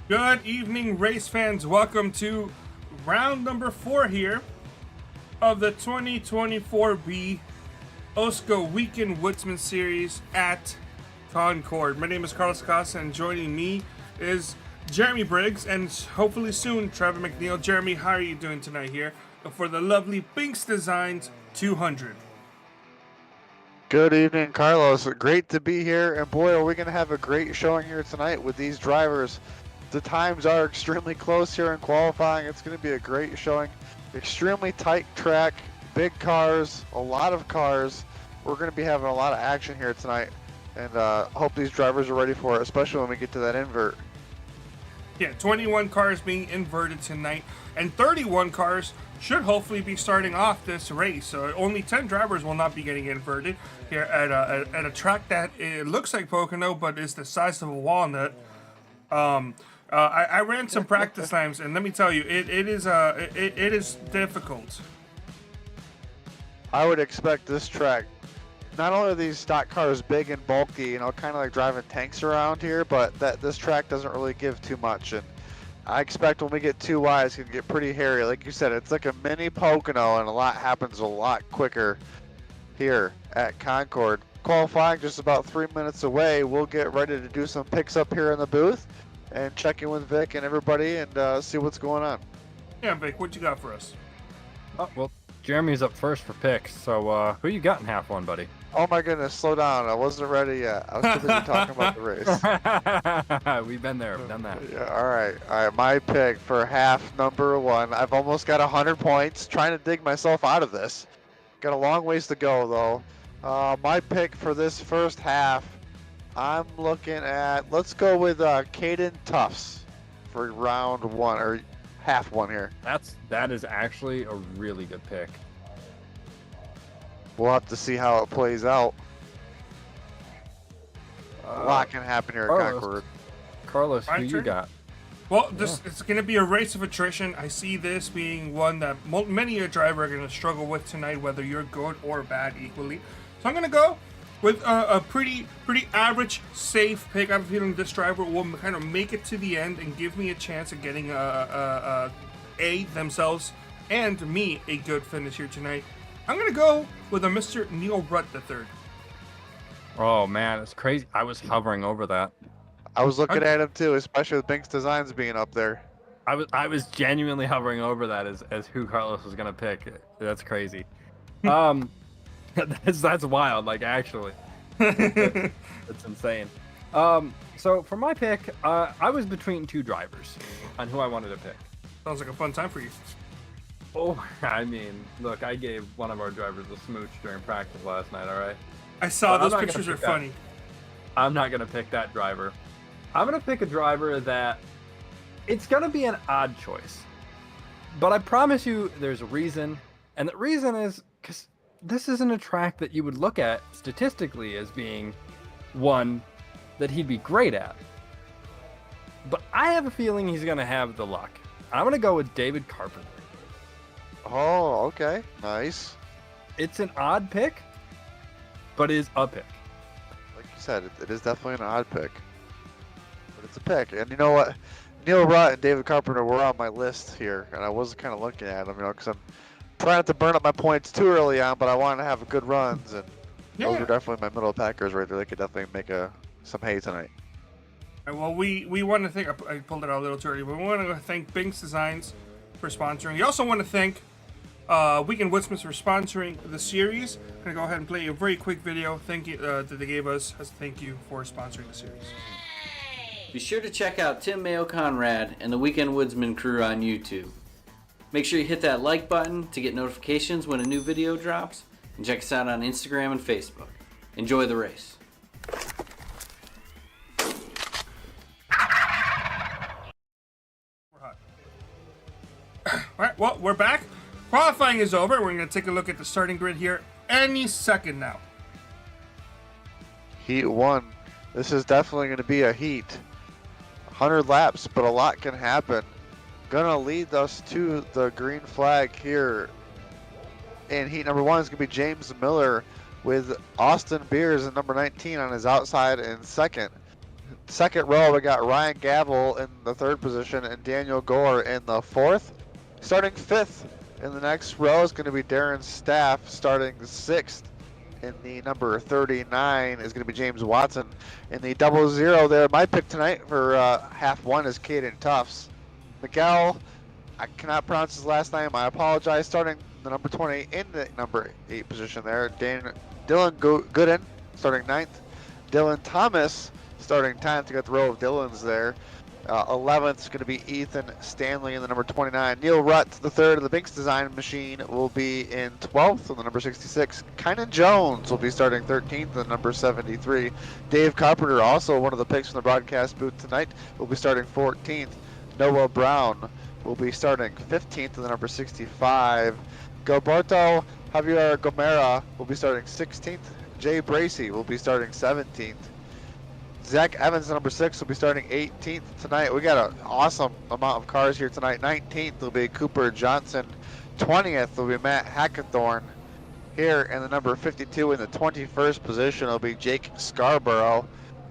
Good evening, race fans. Welcome to round number 4 here of the 2024B OSCA Weekend Woodsman Series at Concord. My name is Carlos Casa, and joining me is Jeremy Briggs, and hopefully soon Trevor McNeil. Jeremy, how are you doing tonight here for the lovely Binx Designs 200? Good evening, Carlos. Great to be here, and boy, are we going to have a great showing here tonight with these drivers. The times are extremely close here in qualifying. It's going to be a great showing. Extremely tight track, big cars, a lot of cars. We're going to be having a lot of action here tonight, and hope these drivers are ready for it, especially when we get to that invert. Yeah, 21 cars being inverted tonight, and 31 cars should hopefully be starting off this race. So only 10 drivers will not be getting inverted here at a track that it looks like Pocono, but is the size of a walnut. I ran some practice times, and let me tell you, it is difficult. I would expect this track. Not only are these stock cars big and bulky, you know, kind of like driving tanks around here, but this track doesn't really give too much. And I expect when we get too wide, it's going to get pretty hairy. Like you said, it's like a mini Pocono, and a lot happens a lot quicker here at Concord. Qualifying just about 3 minutes away. We'll get ready to do some picks up here in the booth and check in with Vic and everybody and see what's going on. Yeah, Vic, what you got for us? Oh, well, Jeremy's up first for picks, so who you got in half one, buddy? Oh my goodness, slow down. I wasn't ready yet. I was too busy talking about the race. We've been there, we've done that. Yeah, all right. My pick for half number one. I've almost got 100 points. Trying to dig myself out of this. Got a long ways to go though. My pick for this first half, I'm looking at. Let's go with Caden Tufts for round one or half one here. That is actually a really good pick. We'll have to see how it plays out. A lot can happen here at Concord. Carlos, who you got? Well, it's going to be a race of attrition. I see this being one that many a driver are going to struggle with tonight, whether you're good or bad equally. So I'm going to go with a pretty average, safe pick. I have a feeling this driver will kind of make it to the end and give me a chance of getting themselves and me a good finish here tonight. I'm going to go with a Mr. Neil Rutt III. Oh, man, it's crazy. I was hovering over that. I was looking at him too, especially with Binx Designs being up there. I was genuinely hovering over that as who Carlos was going to pick. That's crazy. That's wild, like, actually. That's insane. So for my pick, I was between two drivers on who I wanted to pick. Sounds like a fun time for you. Oh, I mean, look, I gave one of our drivers a smooch during practice last night, all right? I saw those pictures are funny. I'm not going to pick that driver. I'm going to pick a driver that it's going to be an odd choice. But I promise you there's a reason. And the reason is because this isn't a track that you would look at statistically as being one that he'd be great at. But I have a feeling he's going to have the luck. I'm going to go with David Carpenter. Oh, okay. Nice. It's an odd pick, but it is a pick. Like you said, it is definitely an odd pick. But it's a pick. And you know what? Neil Rutt and David Carpenter were on my list here, and I was kind of looking at them, you know, because I'm trying not to burn up my points too early on, but I wanted to have good runs, and those are definitely my middle packers right there. They could definitely make some hay tonight. Well, we want to thank, I pulled it out a little too early, but we want to thank Binx Designs for sponsoring. We also want to thank Weekend Woodsmen for sponsoring the series. I'm going to go ahead and play a very quick video thank you that they gave us as a thank you for sponsoring the series. Be sure to check out Tim Mayo Conrad and the Weekend Woodsman crew on YouTube. Make sure you hit that like button to get notifications when a new video drops, and check us out on Instagram and Facebook. Enjoy the race. We're hot. Alright, well, we're back. Qualifying is over. We're going to take a look at the starting grid here any second now. Heat 1. This is definitely going to be a heat. 100 laps, but a lot can happen. Gonna lead us to the green flag here. And heat number 1 is going to be James Miller with Austin Beers in number 19 on his outside in second. second row, we got Ryan Gavel in the 3rd position and Daniel Gore in the 4th. Starting 5th in the next row is going to be Darren Staff, starting 6th. In the number 39 is going to be James Watson. In the 00 there, my pick tonight for half one is Caden Tufts. Miguel, I cannot pronounce his last name. I apologize. Starting the number 20 in the number 8 position there. Dylan Gooden starting 9th. Dylan Thomas starting 10th. You got the row of Dylans there. 11th is going to be Ethan Stanley in the number 29. Neil Rutt, the 3rd of the Binx Design Machine, will be in 12th in the number 66. Kynan Jones will be starting 13th in the number 73. Dave Carpenter, also one of the picks from the broadcast booth tonight, will be starting 14th. Noah Brown will be starting 15th in the number 65. Gilberto Javier Gomera will be starting 16th. Jay Bracey will be starting 17th. Zach Evans, number 6, will be starting 18th tonight. We got an awesome amount of cars here tonight. 19th will be Cooper Johnson. 20th will be Matt Hackathorn. Here in the number 52 in the 21st position will be Jake Scarborough,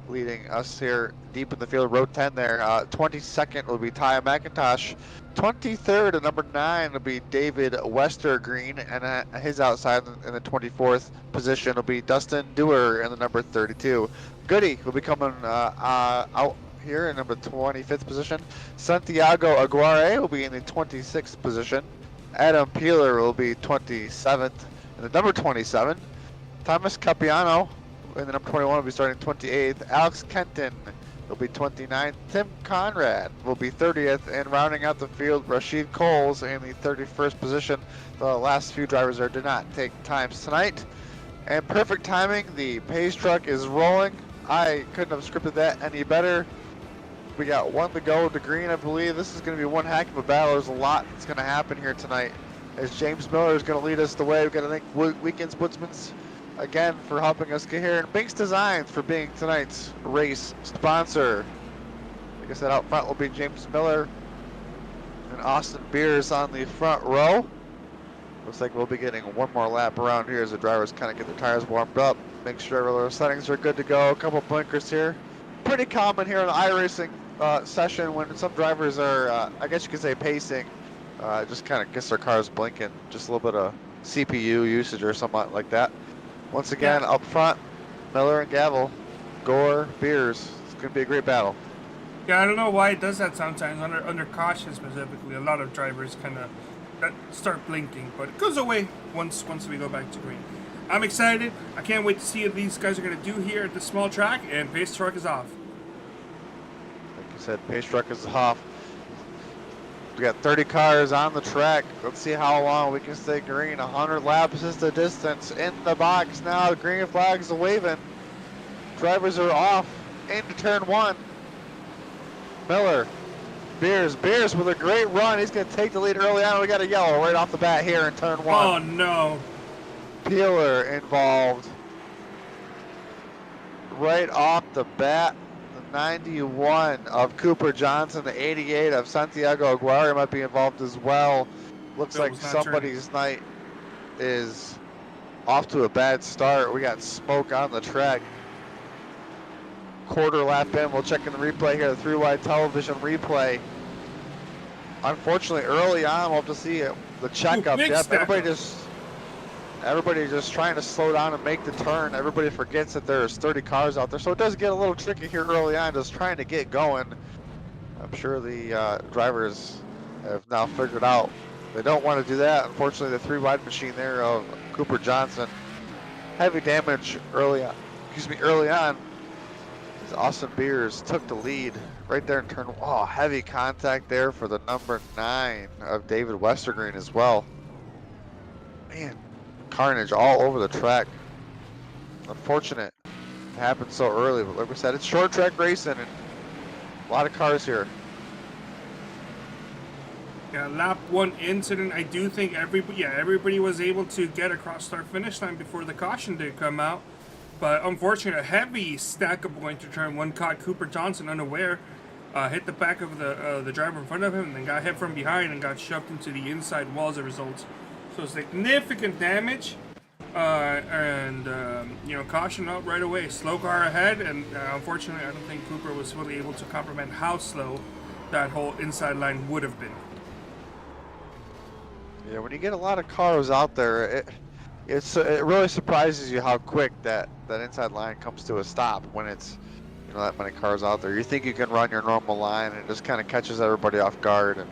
leading us here deep in the field. Row 10 there. 22nd will be Ty McIntosh. 23rd at number 9 will be David Westergreen, and at his outside in the 24th position will be Dustin Dewar in the number 32. Goody will be coming out here in number 25th position. Santiago Aguirre will be in the 26th position. Adam Peeler will be 27th in the number 27. Thomas Capiano in the number 21 will be starting 28th. Alex Kenton will be 29th. Tim Conrad will be 30th. And rounding out the field, Rashid Coles in the 31st position. The last few drivers there did not take times tonight. And perfect timing, the pace truck is rolling. I couldn't have scripted that any better. We got one to go to green, I believe. This is going to be one heck of a battle. There's a lot that's going to happen here tonight. As James Miller is going to lead us the way. We've got to thank Weekends Woodsmen again for helping us get here. And Binx Designs for being tonight's race sponsor. Like I said, out front will be James Miller and Austin Beers on the front row. Looks like we'll be getting one more lap around here as the drivers kind of get their tires warmed up. Make sure all their settings are good to go. A couple blinkers here. Pretty common here in the iRacing session when some drivers are, I guess you could say, pacing. Just kind of gets their cars blinking. Just a little bit of CPU usage or something like that. Once again, up front, Miller and Gavel, Gore, Beers. It's going to be a great battle. Yeah, I don't know why it does that sometimes. Under caution specifically, a lot of drivers kind of start blinking, but it goes away once we go back to green. I'm excited. I can't wait to see what these guys are going to do here at this small track, and pace truck is off. Like you said, pace truck is off. We got 30 cars on the track. Let's see how long we can stay green. 100 laps is the distance. In the box now, the green flags are waving. Drivers are off into turn 1. Miller, Beers with a great run. He's going to take the lead early on. We got a yellow right off the bat here in turn 1. Oh, no. Peeler involved right off the bat. The 91 of Cooper Johnson, the 88 of Santiago Aguirre might be involved as well. Looks like somebody's night is off to a bad start. We got smoke on the track. Quarter lap in, we'll check in the replay here, the 3-wide television replay. Unfortunately, early on, we'll have to see the checkup. Yep, everybody just trying to slow down and make the turn. Everybody forgets that there's 30 cars out there, so it does get a little tricky here early on, just trying to get going. I'm sure the drivers have now figured out they don't want to do that. Unfortunately, the 3-wide machine there of Cooper Johnson, heavy damage early on. Austin Beers took the lead right there in turn 1. Oh, heavy contact there for the number 9 of David Westergreen as well. Man, carnage all over the track. Unfortunate it happened so early, but like we said, it's short track racing and a lot of cars here. Yeah, lap 1 incident. I do think everybody was able to get across start finish line before the caution did come out. But unfortunately, a heavy stack up going to turn 1 caught Cooper Johnson unaware. Hit the back of the driver in front of him, and then got hit from behind and got shoved into the inside wall as a result. So significant damage. and caution out right away. Slow car ahead, and unfortunately, I don't think Cooper was fully able to comprehend how slow that whole inside line would have been. Yeah, when you get a lot of cars out there, it really surprises you how quick that inside line comes to a stop when it's that many cars out there. You think you can run your normal line, and it just kind of catches everybody off guard. And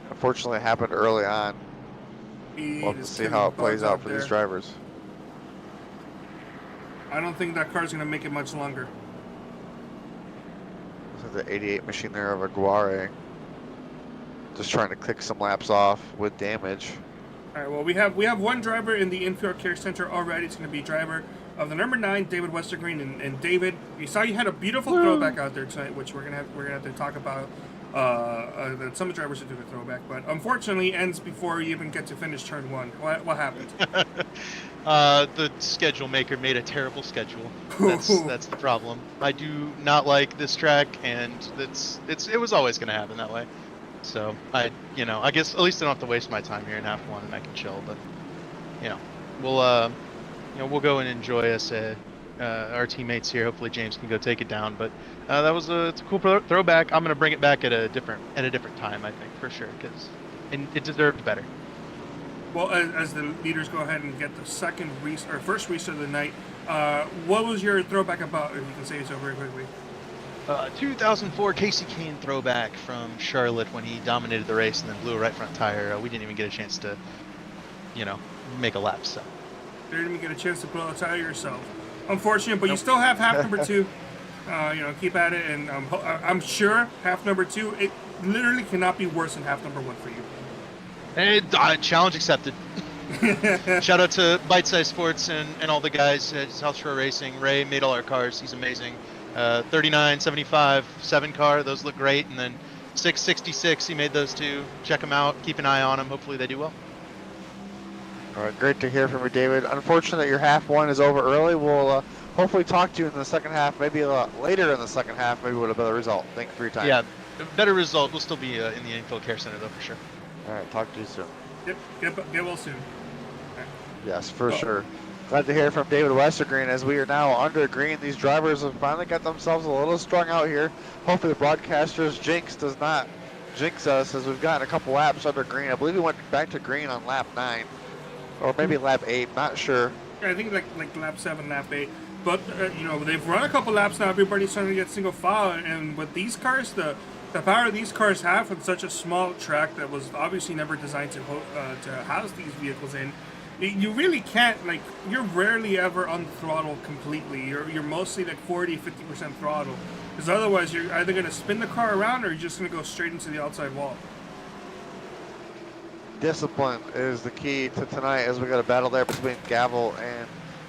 unfortunately, it happened early on. We'll have to see how it plays out for these drivers. I don't think that car's going to make it much longer. Looks like the 88 machine there of Aguirre. Just trying to kick some laps off with damage. All right, well, we have one driver in the infield care center already. It's going to be driver of the number 9, David Westergreen. And David, you saw you had a beautiful throwback out there tonight, which we're gonna have to talk about. That some drivers should do the throwback, but unfortunately ends before you even get to finish turn 1. What happened? The schedule maker made a terrible schedule. That's the problem. I do not like this track, and it was always going to happen that way. So I guess at least I don't have to waste my time here in half one, and I can chill. But we'll go and enjoy us. Our teammates here. Hopefully James can go take it down. But it's a cool throwback. I'm gonna bring it back at a different time, I think, for sure, because it deserved better. Well, as the leaders go ahead and get the first restart of the night, what was your throwback about? If you can say so very quickly. 2004 Casey Kane throwback from Charlotte when he dominated the race and then blew a right front tire. We didn't even get a chance to, make a lap. So. You didn't even get a chance to blow a tire yourself. Unfortunate, but you still have half number 2. Keep at it, and I'm sure half number 2, it literally cannot be worse than half number 1 for you. And challenge accepted. Shout out to Bite Size Sports and all the guys at South Shore Racing. Ray made all our cars. He's amazing. 39, 75, 7 car. Those look great. And then 666, he made those 2. Check them out. Keep an eye on them. Hopefully they do well. All right, great to hear from you, David. Unfortunate your half one is over early. We'll hopefully talk to you in the second half, maybe a lot later in the second half, maybe with a better result. Thank you for your time. Yeah, a better result. We'll still be in the infield care center, though, for sure. All right, talk to you soon. Yep, get well soon. Right. Yes, for sure. Glad to hear from David Westergreen as we are now under green. These drivers have finally got themselves a little strung out here. Hopefully the broadcaster's jinx does not jinx us as we've gotten a couple laps under green. I believe we went back to green on lap 9. Or maybe lap 8, not sure. I think like lap 7, lap 8. But, they've run a couple laps now. Everybody's starting to get single file. And with these cars, the power these cars have on such a small track that was obviously never designed to house these vehicles in, you really can't, you're rarely ever on throttle completely. You're mostly 40, 50% throttle. Because otherwise, you're either going to spin the car around or you're just going to go straight into the outside wall. Discipline is the key to tonight as we got a battle there between Gavel and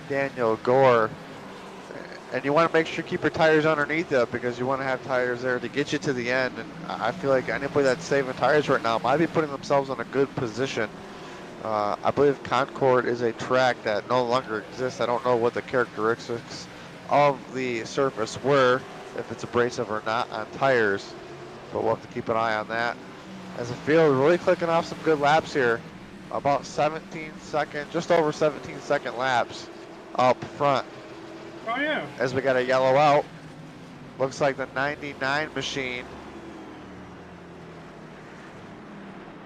Daniel Gore. And you want to make sure you keep your tires underneath it because you want to have tires there to get you to the end. And I feel like anybody that's saving tires right now might be putting themselves in a good position. I believe Concord is a track that no longer exists. I don't know what the characteristics of the surface were, if it's abrasive or not on tires, but we'll have to keep an eye on that. As the field really clicking off some good laps here. About 17-second, just over 17-second laps up front. Oh, yeah. As we got a yellow out. Looks like the 99 machine.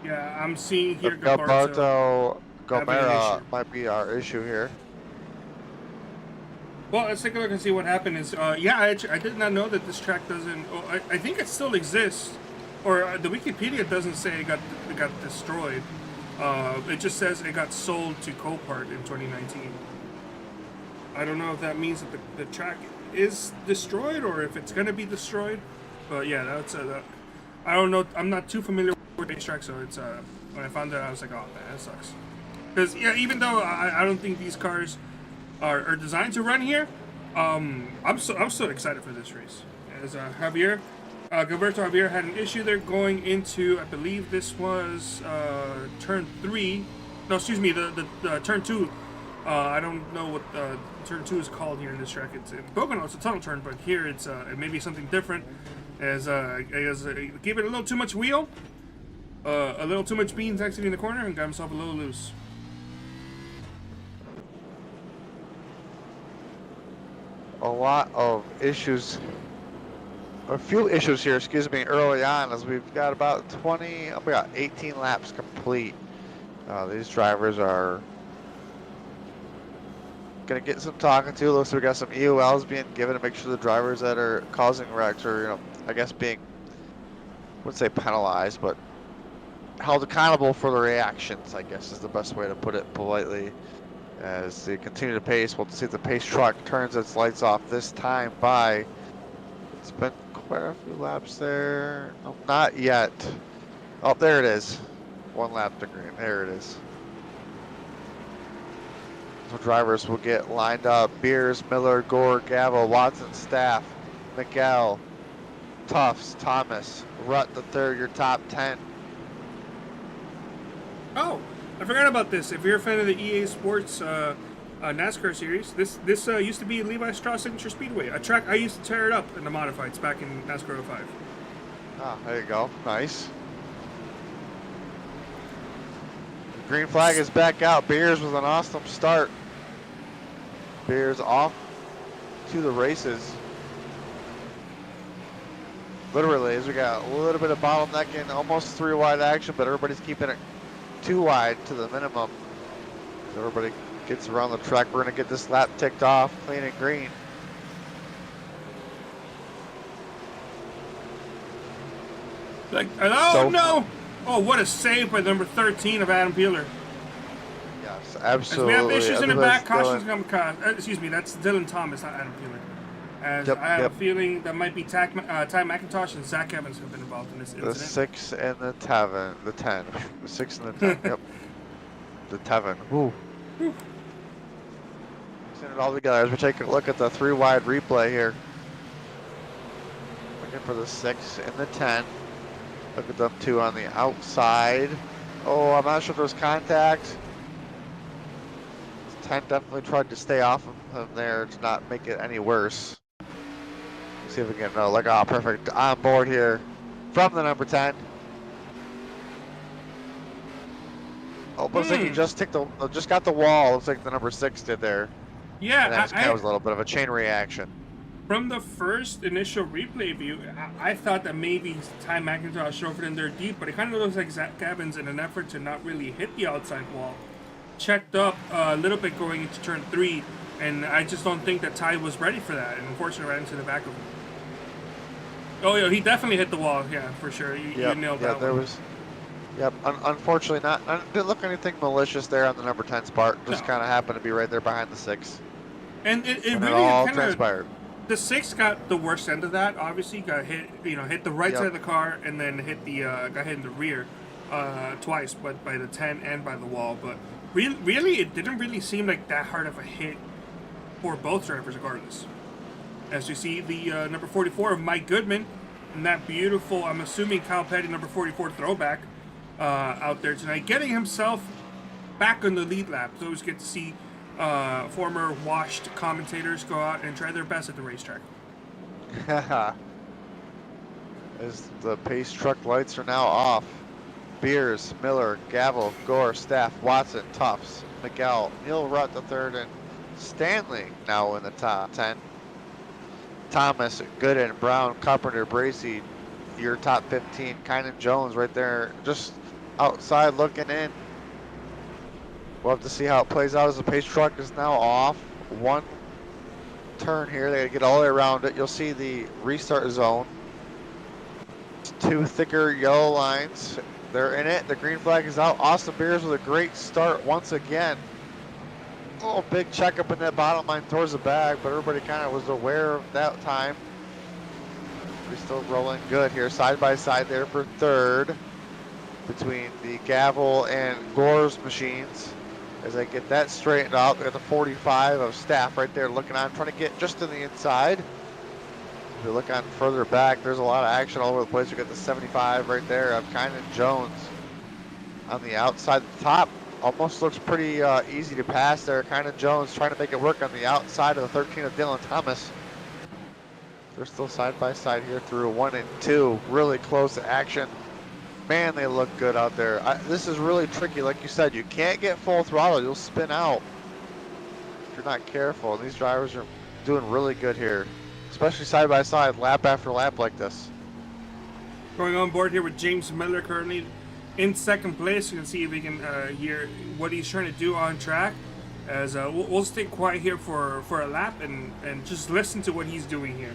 Yeah, I'm seeing here Gilberto Gomera might be our issue here. Well, let's take a look and see what happened. I did not know that this track doesn't... I think it still exists. Or the Wikipedia doesn't say it got destroyed. It just says it got sold to Copart in 2019. I don't know if that means that the track is destroyed or if it's going to be destroyed. But yeah, that's I don't know. I'm not too familiar with racetrack, so it's when I found that I was like, oh man, that sucks. Because yeah, even though I don't think these cars are designed to run here, I'm so excited for this race. As Gilberto Javier had an issue there going into, I believe this was turn 3. No, excuse me, the turn 2. I don't know what turn 2 is called here in this track. It's in Pocono, it's a tunnel turn, but here it may be something different. As gave it a little too much wheel, a little too much beans exiting the corner, and got himself a little loose. a lot of issues, a few issues here, excuse me, early on, as we've got about we got 18 laps complete. These drivers are gonna get some talking to. Looks like we got some EOLs being given to make sure the drivers that are causing wrecks are, I guess being, I wouldn't say penalized, but held accountable for the reactions, I guess is the best way to put it politely. As they continue to pace, we'll see if the pace truck turns its lights off this time by, it's been quite a few laps there. No, not yet. Oh, there it is. 1 lap to green. There it is. So drivers will get lined up. Beers, Miller, Gore, Gavel, Watson, Staff, Miguel, Tufts, Thomas, Rutt the third, your top 10. Oh, I forgot about this. If you're a fan of the EA Sports NASCAR series, this used to be Levi Strauss Signature Speedway, a track I used to tear it up in the modifieds back in NASCAR 05. Ah, there you go. Nice. The green flag is back out. Beers with an awesome start. Beers off to the races. Literally, as we got a little bit of bottlenecking, almost 3 wide action, but everybody's keeping it 2 wide to the minimum. So everybody gets around the track. We're going to get this lap ticked off, clean and green. Like, oh no! Oh, what a save by number 13 of Adam Peeler. Yes, As absolutely. we have issues in the back, Otherwise, cautions come. Excuse me, that's Dylan Thomas, not Adam Peeler. As Yep, I have yep. a feeling that might be Ty McIntosh and Zach Evans have been involved in this The incident. 6 and the 10. The 6 and the 10. Yep. The 7. Woo. Mixing it all together as we take a look at the 3 wide replay here. Looking for the 6 and the 10. Look at them 2 on the outside. Oh, I'm not sure if there's contact. 10 definitely tried to stay off of him there to not make it any worse. See if we can look, oh, perfect on board here from the number 10. Oh, looks like he just just got the wall. Looks like the number 6 did there. Yeah, That was a little bit of a chain reaction. from the first initial replay view, I thought that maybe Ty McIntosh drove it in there deep, but it kind of looks like Zach Evans, in an effort to not really hit the outside wall, checked up a little bit going into turn 3, and I just don't think that Ty was ready for that, and unfortunately ran into the back of him. Oh yeah, he definitely hit the wall. Yeah, for sure. You nailed that. There one. was. Yep. Unfortunately, didn't look anything malicious there on the number 10's part. Just No. kind of happened to be right there behind the 6. And it And really it all kind of. transpired. The 6 got the worst end of that. Obviously, got hit. Hit the right Yep. side of the car, and then hit the got hit in the rear twice, but by the 10 and by the wall. But really, it didn't really seem like that hard of a hit for both drivers, regardless. As you see, the number 44 of Mike Goodman, and that beautiful, I'm assuming Kyle Petty number 44 throwback out there tonight, getting himself back on the lead lap. It's always good to see former washed commentators go out and try their best at the racetrack. As the pace truck lights are now off. Beers, Miller, Gavel, Gore, Staff, Watson, Tufts, Miguel, Neil Rutt the third, and Stanley now in the top 10. Thomas, Gooden, Brown, Carpenter, Bracey, your top 15. Kynan Jones right there, just outside looking in. We'll have to see how it plays out as the pace truck is now off. 1 turn here, they gotta get all the way around it. You'll see the restart zone. 2 thicker yellow lines. They're in it. The green flag is out. Austin Beers with a great start once again. Oh, big checkup in that bottom line towards the bag, but everybody kind of was aware of that time. We're still rolling good here, side by side there for third between the Gavel and Gore's machines. As I get that straightened out, we got the 45 of Staff right there looking on, trying to get just to the inside. If you look on further back, there's a lot of action all over the place. We got the 75 right there of Kynan Jones on the outside. The top almost looks pretty easy to pass there. Kynan Jones trying to make it work on the outside of the 13 of Dylan Thomas. They're still side by side here through 1 and 2. Really close action. Man, they look good out there. This is really tricky. Like you said, you can't get full throttle. You'll spin out if you're not careful. And these drivers are doing really good here, especially side by side, lap after lap like this. Going on board here with James Miller currently in second place. You can see if we can hear what he's trying to do on track. As we'll stay quiet here for a lap and just listen to what he's doing here.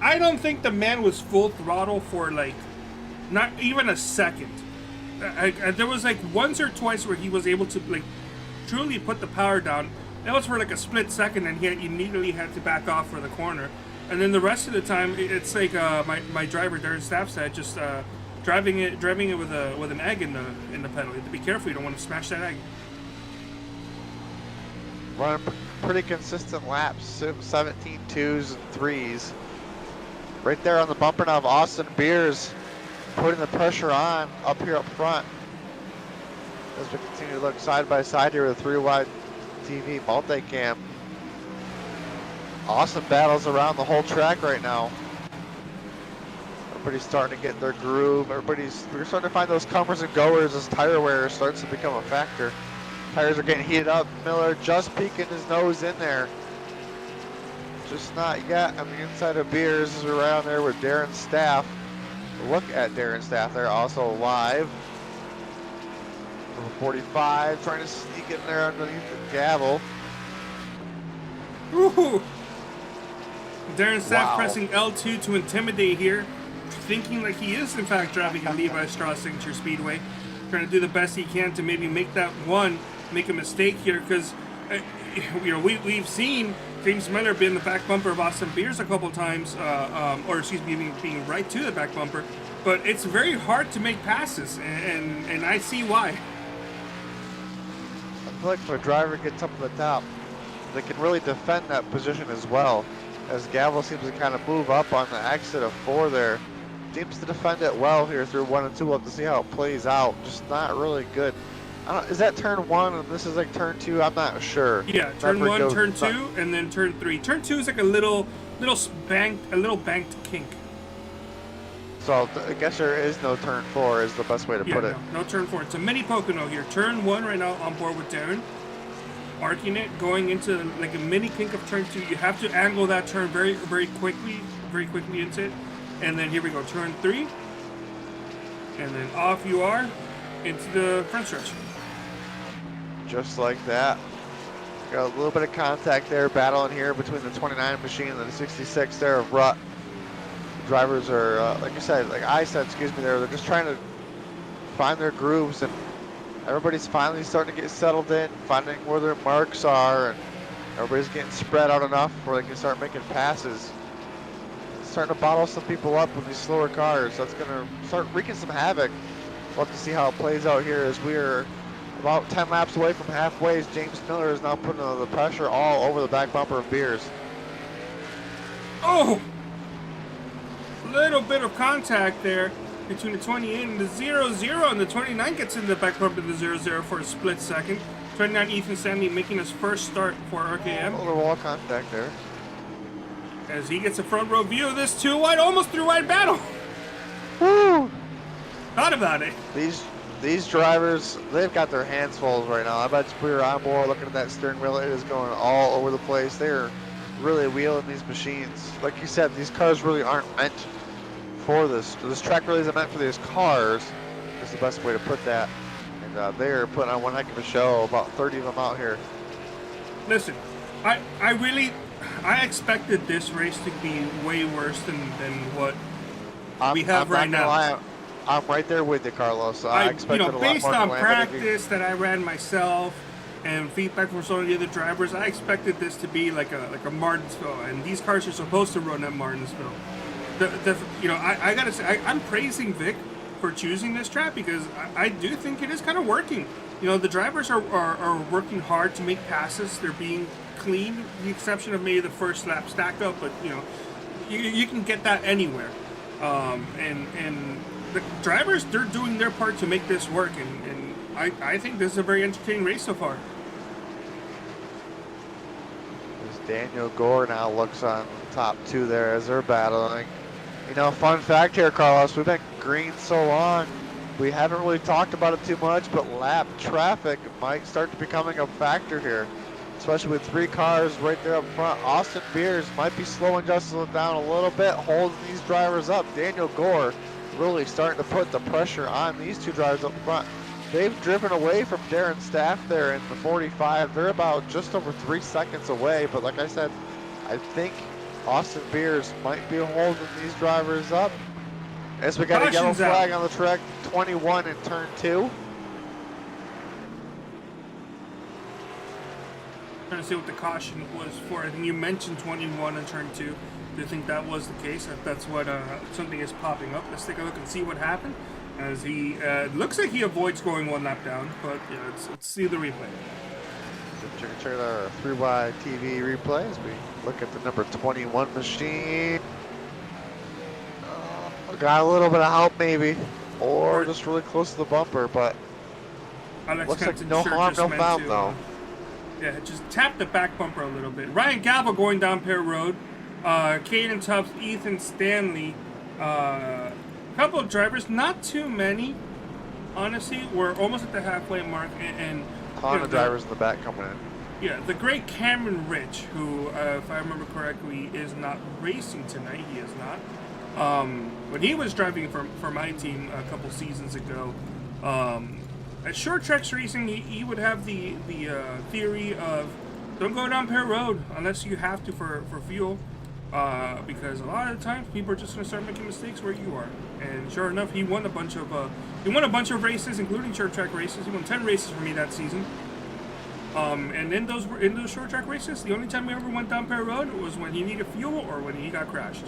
I don't think the man was full throttle for like not even a second. There was like once or twice where he was able to like truly put the power down. That was for like a split second, and he immediately had to back off for the corner. And then the rest of the time, it's like my driver Darren Staff said, just driving it with an egg in the pedal. You have to be careful. You don't want to smash that egg. Running pretty consistent laps, 17 2s and 3s. Right there on the bumper now of Austin Beers, putting the pressure on up here up front. As we continue to look side by side here with a 3-wide TV multicam. Awesome battles around the whole track right now. Everybody's starting to get their groove. We're starting to find those comers and goers as tire wear starts to become a factor. Tires are getting heated up. Miller just peeking his nose in there. Just not yet on the inside of Beers as we're right on there with Darren Staff. Look at Darren Staff there, also live. Number 45 trying to sneak in there underneath the gavel. Ooh. Darren Staff Wow. pressing L2 to intimidate here, thinking like he is in fact driving a Levi Strauss Signature Speedway, trying to do the best he can to maybe make a mistake here, because we've seen James Miller be in the back bumper of Austin Beers a couple times, or excuse me, being right to the back bumper, but it's very hard to make passes, and I see why. I feel like if a driver gets up to the top, they can really defend that position as well. As Gavel seems to kind of move up on the exit of 4 there. Seems to defend it well here through 1 and 2. We'll have to see how it plays out. Just not really good. Is that turn 1 and this is like turn 2? I'm not sure. Yeah, turn 1, turn 2, and then turn 3. Turn 2 is like a little banked kink. So I guess there is no turn 4 is the best way to put it. No turn 4. It's a mini Pocono here. Turn 1 right now on board with Darren. Arcing it, going into like a mini kink of turn 2. You have to angle that turn very quickly into it. And then here we go, turn 3. And then off you are into the front stretch. Just like that. Got a little bit of contact there, battling here between the 29 machine and the 66 there of Rut. The drivers are, like I said, they're just trying to find their grooves, and everybody's finally starting to get settled in, finding where their marks are, and everybody's getting spread out enough where they can start making passes. Starting to bottle some people up with these slower cars. That's going to start wreaking some havoc. We'll have to see how it plays out here as we are about 10 laps away from halfway. As James Miller is now putting the pressure all over the back bumper of Beers. Oh! Little bit of contact there between the 28 and the 0-0, and the 29 gets in the back bumper of the 0-0 for a split second. 29 Ethan Stanley making his first start for RKM. A little wall contact there. As he gets a front row view of this 2-wide, almost 3-wide battle. Woo! Thought about it. These drivers, they've got their hands full right now. I bet if we were on board looking at that steering wheel, it is going all over the place. They're really wheeling these machines. Like you said, these cars really aren't meant for this. This track really isn't meant for these cars. Is the best way to put that. And they're putting on one heck of a show. About 30 of them out here. Listen, I expected this race to be way worse than what we have right now. I'm right there with you, Carlos. I expected a lot more. Based on practice that I ran myself and feedback from some of the other drivers, I expected this to be like a Martinsville, and these cars are supposed to run at Martinsville. I gotta say, I'm praising Vic for choosing this track because I do think it is kind of working. The drivers are working hard to make passes. They're being clean, with the exception of maybe the first lap stack up, but you can get that anywhere. And the drivers, they're doing their part to make this work, and I think this is a very entertaining race so far. As Daniel Gore now looks on the top two there as they're battling. You know, fun fact here, Carlos, we've been green so long, we haven't really talked about it too much, but lap traffic might start to becoming a factor here, especially with 3 cars right there up front. Austin Beers might be slowing Justin down a little bit, holding these drivers up. Daniel Gore really starting to put the pressure on these 2 drivers up front. They've driven away from Darren Staff there in the 45. They're about just over 3 seconds away, but like I said, I think Austin Beers might be holding these drivers up. As we got a yellow flag on the track, 21 in turn 2. Trying to see what the caution was for. I think you mentioned 21 in turn 2. Do you think that was the case? If that's what something is popping up. Let's take a look and see what happened. As he looks like he avoids going 1 lap down, but yeah, let's see the replay. Check our 3Y TV replay as we look at the number 21 machine. Got a little bit of help maybe, or just really close to the bumper, but looks like no harm, no foul though. Yeah, just tap the back bumper a little bit. Ryan Galvo going down Pear Road. Caden Tubbs, Ethan Stanley. A couple of drivers, not too many. Honestly, we're almost at the halfway mark. And a ton of drivers in the back coming in. Yeah, the great Cameron Rich, who, if I remember correctly, is not racing tonight. He is not. When he was driving for my team a couple seasons ago, at short tracks racing, he would have the theory of don't go down Pear Road unless you have to for fuel, because a lot of the times people are just going to start making mistakes where you are. And sure enough, he won a bunch of races, including short track races. He won 10 races for me that season. And in those short track races, the only time we ever went down Pear Road was when he needed fuel or when he got crashed.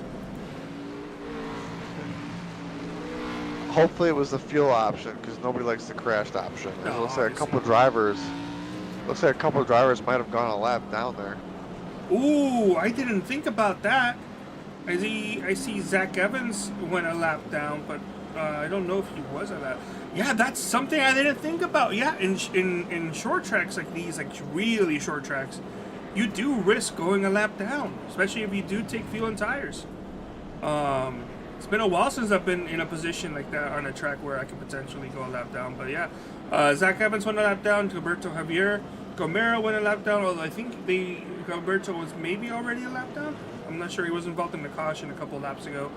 Hopefully it was the fuel option because nobody likes the crashed option. It No, looks like a couple of drivers might have gone a lap down there. Ooh, I didn't think about that. I see Zach Evans went a lap down, but I don't know if he was a lap. Yeah, that's something I didn't think about. Yeah, in short tracks like these, like really short tracks, you do risk going a lap down, especially if you do take fuel and tires. It's been a while since I've been in a position like that on a track where I could potentially go a lap down. But yeah, Zach Evans went a lap down. Gilberto Javier Gomera went a lap down, although I think Gilberto was maybe already a lap down. I'm not sure. He was involved in the caution a couple laps ago.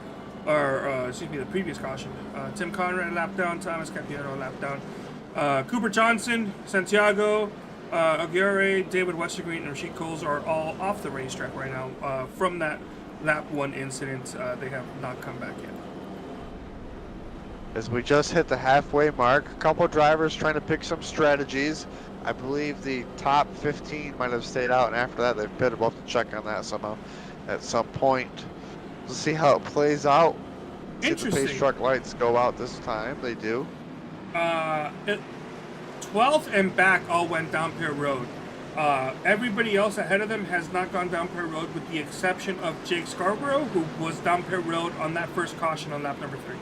Or, excuse me, the previous caution. Tim Conrad a lap down. Thomas Capiero a lap down. Cooper Johnson, Santiago, Aguirre, David Westergreen, and Rasheed Coles are all off the racetrack right now from that lap 1 incident. They have not come back yet. As we just hit the halfway mark, a couple drivers trying to pick some strategies. I believe the top 15 might have stayed out, and after that they've pitted. We'll have to check on that somehow at some point. We'll see how it plays out. Interesting. See the pace truck lights go out this time. They do. 12th and back all went down Pear Road. Everybody else ahead of them has not gone down Pear Road with the exception of Jake Scarborough, who was down Pear Road on that first caution on lap number 3.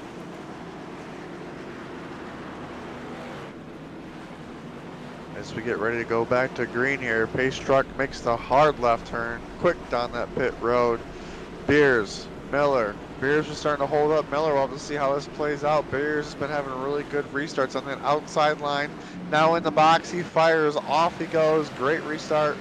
As we get ready to go back to green here, pace truck makes the hard left turn, quick down that pit road. Beers, Miller. Beers is starting to hold up. Miller, we'll have to see how this plays out. Beers has been having really good restarts on that outside line. Now in the box, he fires, off he goes. Great restart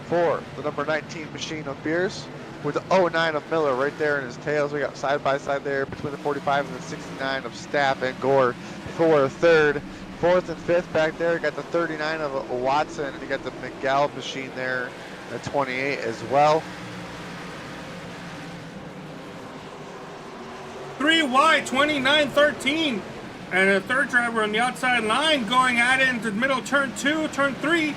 for the number 19 machine of Beers with the 09 of Miller right there in his tails. We got side by side there between the 45 and the 69 of Staff and Gore for third. Fourth and fifth back there, you got the 39 of Watson, and you got the McGall machine there at 28 as well. 3 wide, 29-13. And a third driver on the outside line going at it into the middle turn 2, turn 3.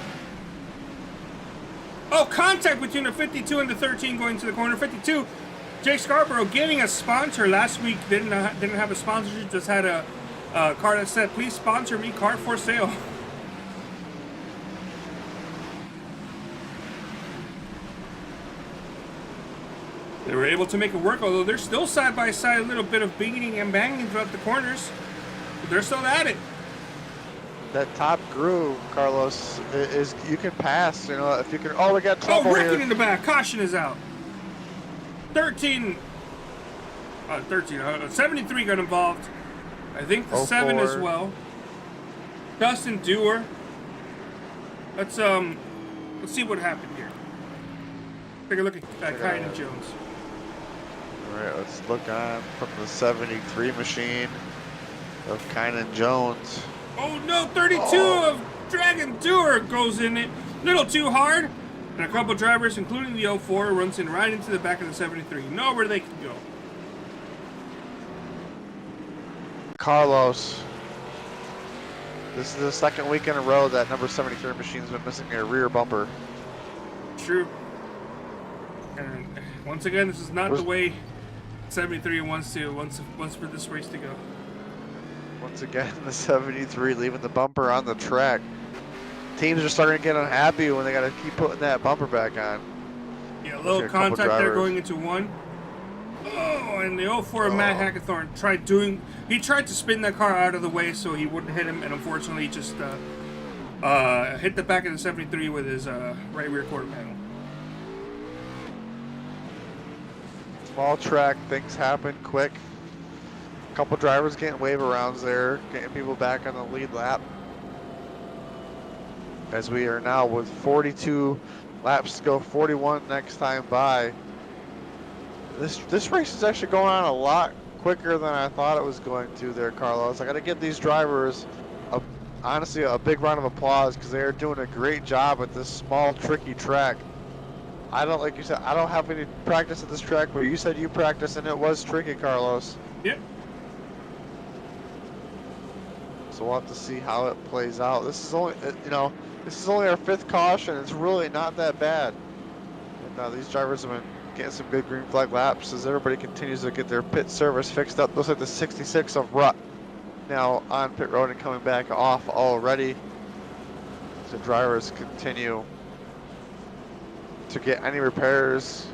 Oh, contact between the 52 and the 13 going to the corner. 52, Jake Scarborough getting a sponsor. Last week didn't have a sponsorship, just had a car that said, please sponsor me, car for sale. They were able to make it work, although they're still side by side, a little bit of beating and banging throughout the corners. But they're still at it. that top groove, Carlos, is you can pass. You know, if you can. Oh, we got trouble Oh, Ricken here. in the back. Caution is out. 73 got involved. I think the 7 as 04. well. Dustin Dewar. Let's see what happened here. Take a look at Kyan and Jones. All right, let's look on from the 73 machine of Kynan Jones. Oh no, 32 of Dragon Dewar goes in it. Little too hard. And a couple drivers, including the 04, runs in right into the back of the 73. Nowhere they can go. Carlos, this is the second week in a row that number 73 machine's been missing a rear bumper. True. And once again, this is not the way 73 wants for this race to go. Once again, the 73 leaving the bumper on the track. Teams are starting to get unhappy when they got to keep putting that bumper back on. Yeah, a little contact there going into one. Oh, and the 04 Matt Hackathorn tried to spin that car out of the way so he wouldn't hit him, and unfortunately just hit the back of the 73 with his right rear quarter panel. Small track, things happen quick. A couple drivers getting wave arounds there, getting people back on the lead lap. As we are now with 42 laps to go, 41 next time by. This race is actually going on a lot quicker than I thought it was going to there, Carlos. I got to give these drivers, honestly, a big round of applause because they are doing a great job at this small, tricky track. Like you said, I don't have any practice at this track, but you said you practiced and it was tricky, Carlos. Yep. So we'll have to see how it plays out. This is only, this is only our 5th caution. It's really not that bad. And these drivers have been getting some good green flag laps as everybody continues to get their pit service fixed up. Looks like the 66 of Rutt now on pit road and coming back off already. So drivers continue to get any repairs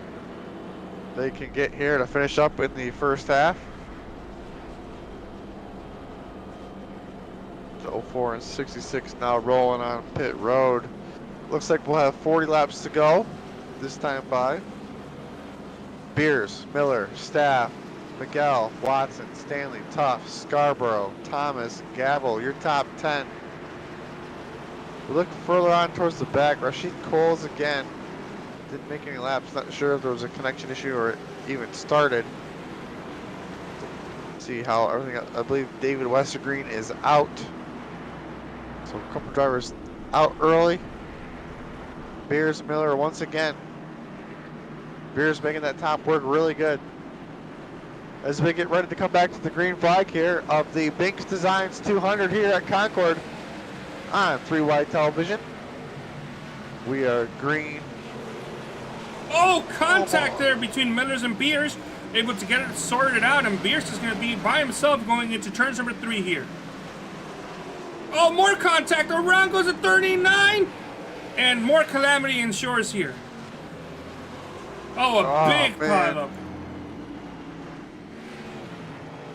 they can get here to finish up in the first half. So 04 and 66 now rolling on pit road. Looks like we'll have 40 laps to go this time by. Beers, Miller, Staff, Miguel, Watson, Stanley, Tuff, Scarborough, Thomas, Gavel, your top 10. We look further on towards the back. Rashid Coles again didn't make any laps. Not sure if there was a connection issue or it even started. See how everything. I believe David Westergreen is out. So a couple drivers out early. Beers, Miller once again. Beers making that top work really good. As we get ready to come back to the green flag here of the Binx Designs 200 here at Concord on 3Y television. We are green. Oh, contact there between Millers and Beers. Able to get it sorted out, and Beers is going to be by himself going into turns number 3 here. Oh, more contact. Around goes a 39. And more calamity ensures here. Oh, a big pileup.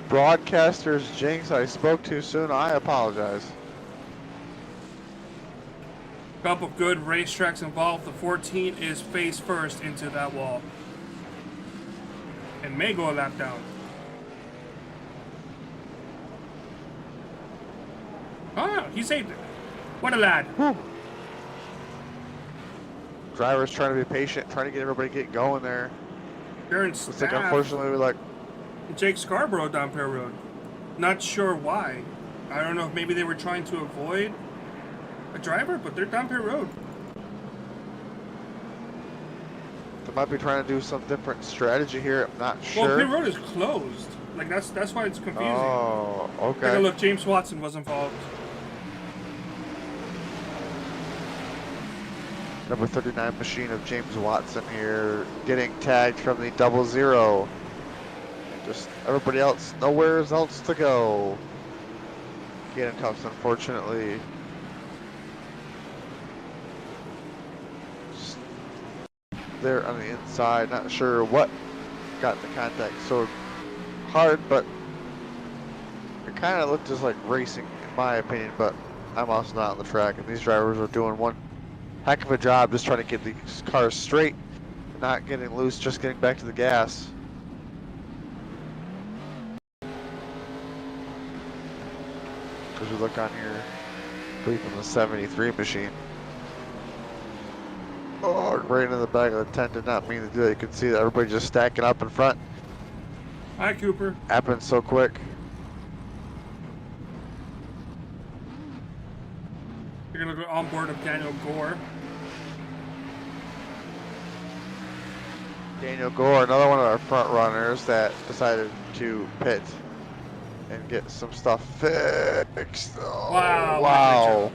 Broadcaster's jinx. I spoke too soon. I apologize. Couple good racetracks involved. The 14 is face first into that wall. And may go a lap down. Oh, he saved it. What a lad. Whew. Drivers trying to be patient, trying to get everybody get going there. Aaron Looks like Staff unfortunately we like and Jake Scarborough down Pear Road. Not sure why. I don't know if maybe they were trying to avoid a driver, but they're down Pear Road. they might be trying to do some different strategy here. I'm not sure. Well, Pear Road is closed. Like that's why it's confusing. Oh, okay. Take a look. James Watson was involved. Number 39 machine of James Watson here, getting tagged from the 00. Just everybody else, nowhere else to go. Getting tough, unfortunately. Just there on the inside, not sure what got the contact so hard, but it kind of looked just like racing, in my opinion. But I'm also not on the track, and these drivers are doing one heck of a job just trying to get these cars straight, not getting loose, just getting back to the gas. As we look on here, I believe in the 73 machine. Oh, right into the back of the tent, did not mean to do that. You can see that everybody just stacking up in front. Hi, Cooper. Happened so quick. You're gonna go on board of Daniel Gore. Daniel Gore, another one of our front runners that decided to pit and get some stuff fixed. Oh, Wow, wow.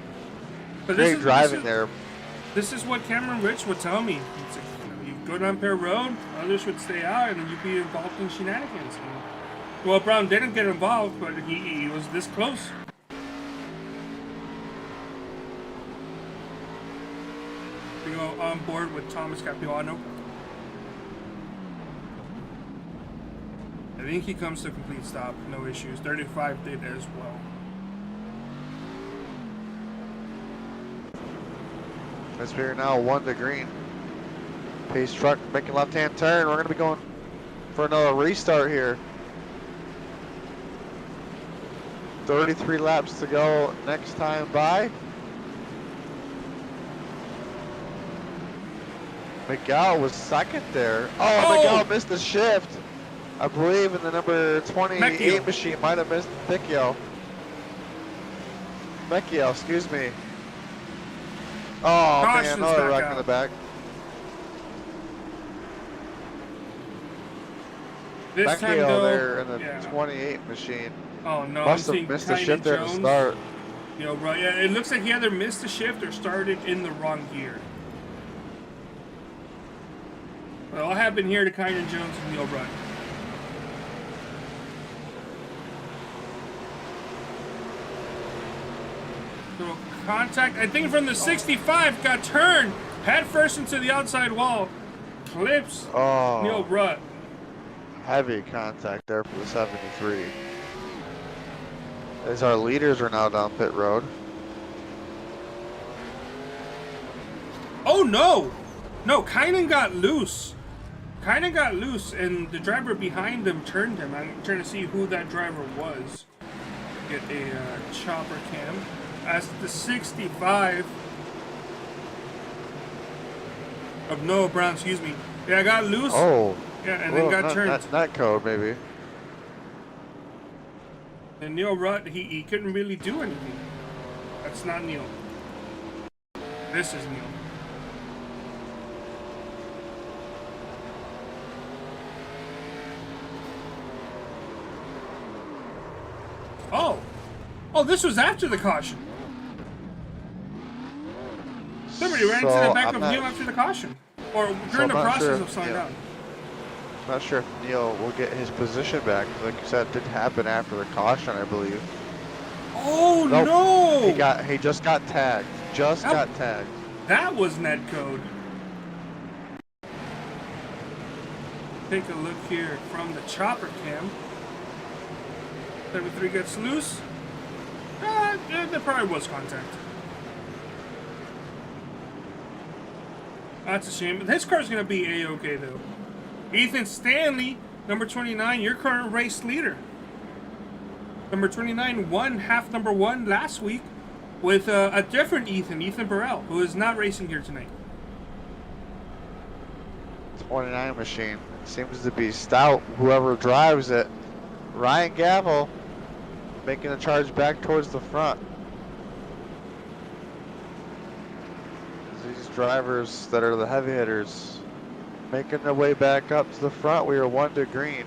But Great driving there. This is what Cameron Rich would tell me. He's like, you go down Pear Road, others would stay out, and you'd be involved in shenanigans. And, well, Brown didn't get involved, but he was this close. We go on board with Thomas Capuano. I think he comes to a complete stop, no issues. 35 did as well. As we are now 1 to green. Pace truck making left-hand turn. We're going to be going for another restart here. 33 laps to go next time by. Miguel was second there. Oh, Miguel missed the shift. I believe in the number 28 Mecchio. machine might have missed Mecchio. Mecchio, excuse me. Oh Caution's man, another back wreck out. in the back. This time Mecchio though, there in the yeah. 28 machine. Oh no, Must I'm have seeing missed the Tynan shift there to Jones. start. You know, right? Yeah, it looks like he either missed the shift or started in the wrong gear. But all happened here to Tynan Jones and Neil Rudd. So contact, I think from the 65, got turned head first into the outside wall, clips Neil Oh, Rudd. heavy contact there for the 73. As our leaders are now down pit road. Oh no! No, Kynan got loose. Kynan got loose, and the driver behind him turned him. I'm trying to see who that driver was. Get a chopper cam. As the 65 of Noah Brown, excuse me. Yeah, I got loose. Oh, Yeah, and well, then got turned. Not code maybe. And Neil Rudd, he couldn't really do anything. That's not Neil. This is Neil. Oh! Oh, this was after the caution. Somebody ran into the back of Neil after the caution. Or during the process of slowing down. Not sure if Neil will get his position back. Like you said, it did happen after the caution, I believe. Oh Nope. no! He just got tagged. Got tagged. That was net code. Take a look here from the chopper cam. 73 gets loose. Yeah, there probably was contact. That's a shame. His car's going to be A-okay, though. Ethan Stanley, number 29, your current race leader. Number 29 won half number 1 last week with a different Ethan Burrell, who is not racing here tonight. 29 machine. Seems to be stout, whoever drives it. Ryan Gavel making a charge back towards the front. These drivers that are the heavy hitters making their way back up to the front. We are 1 to green.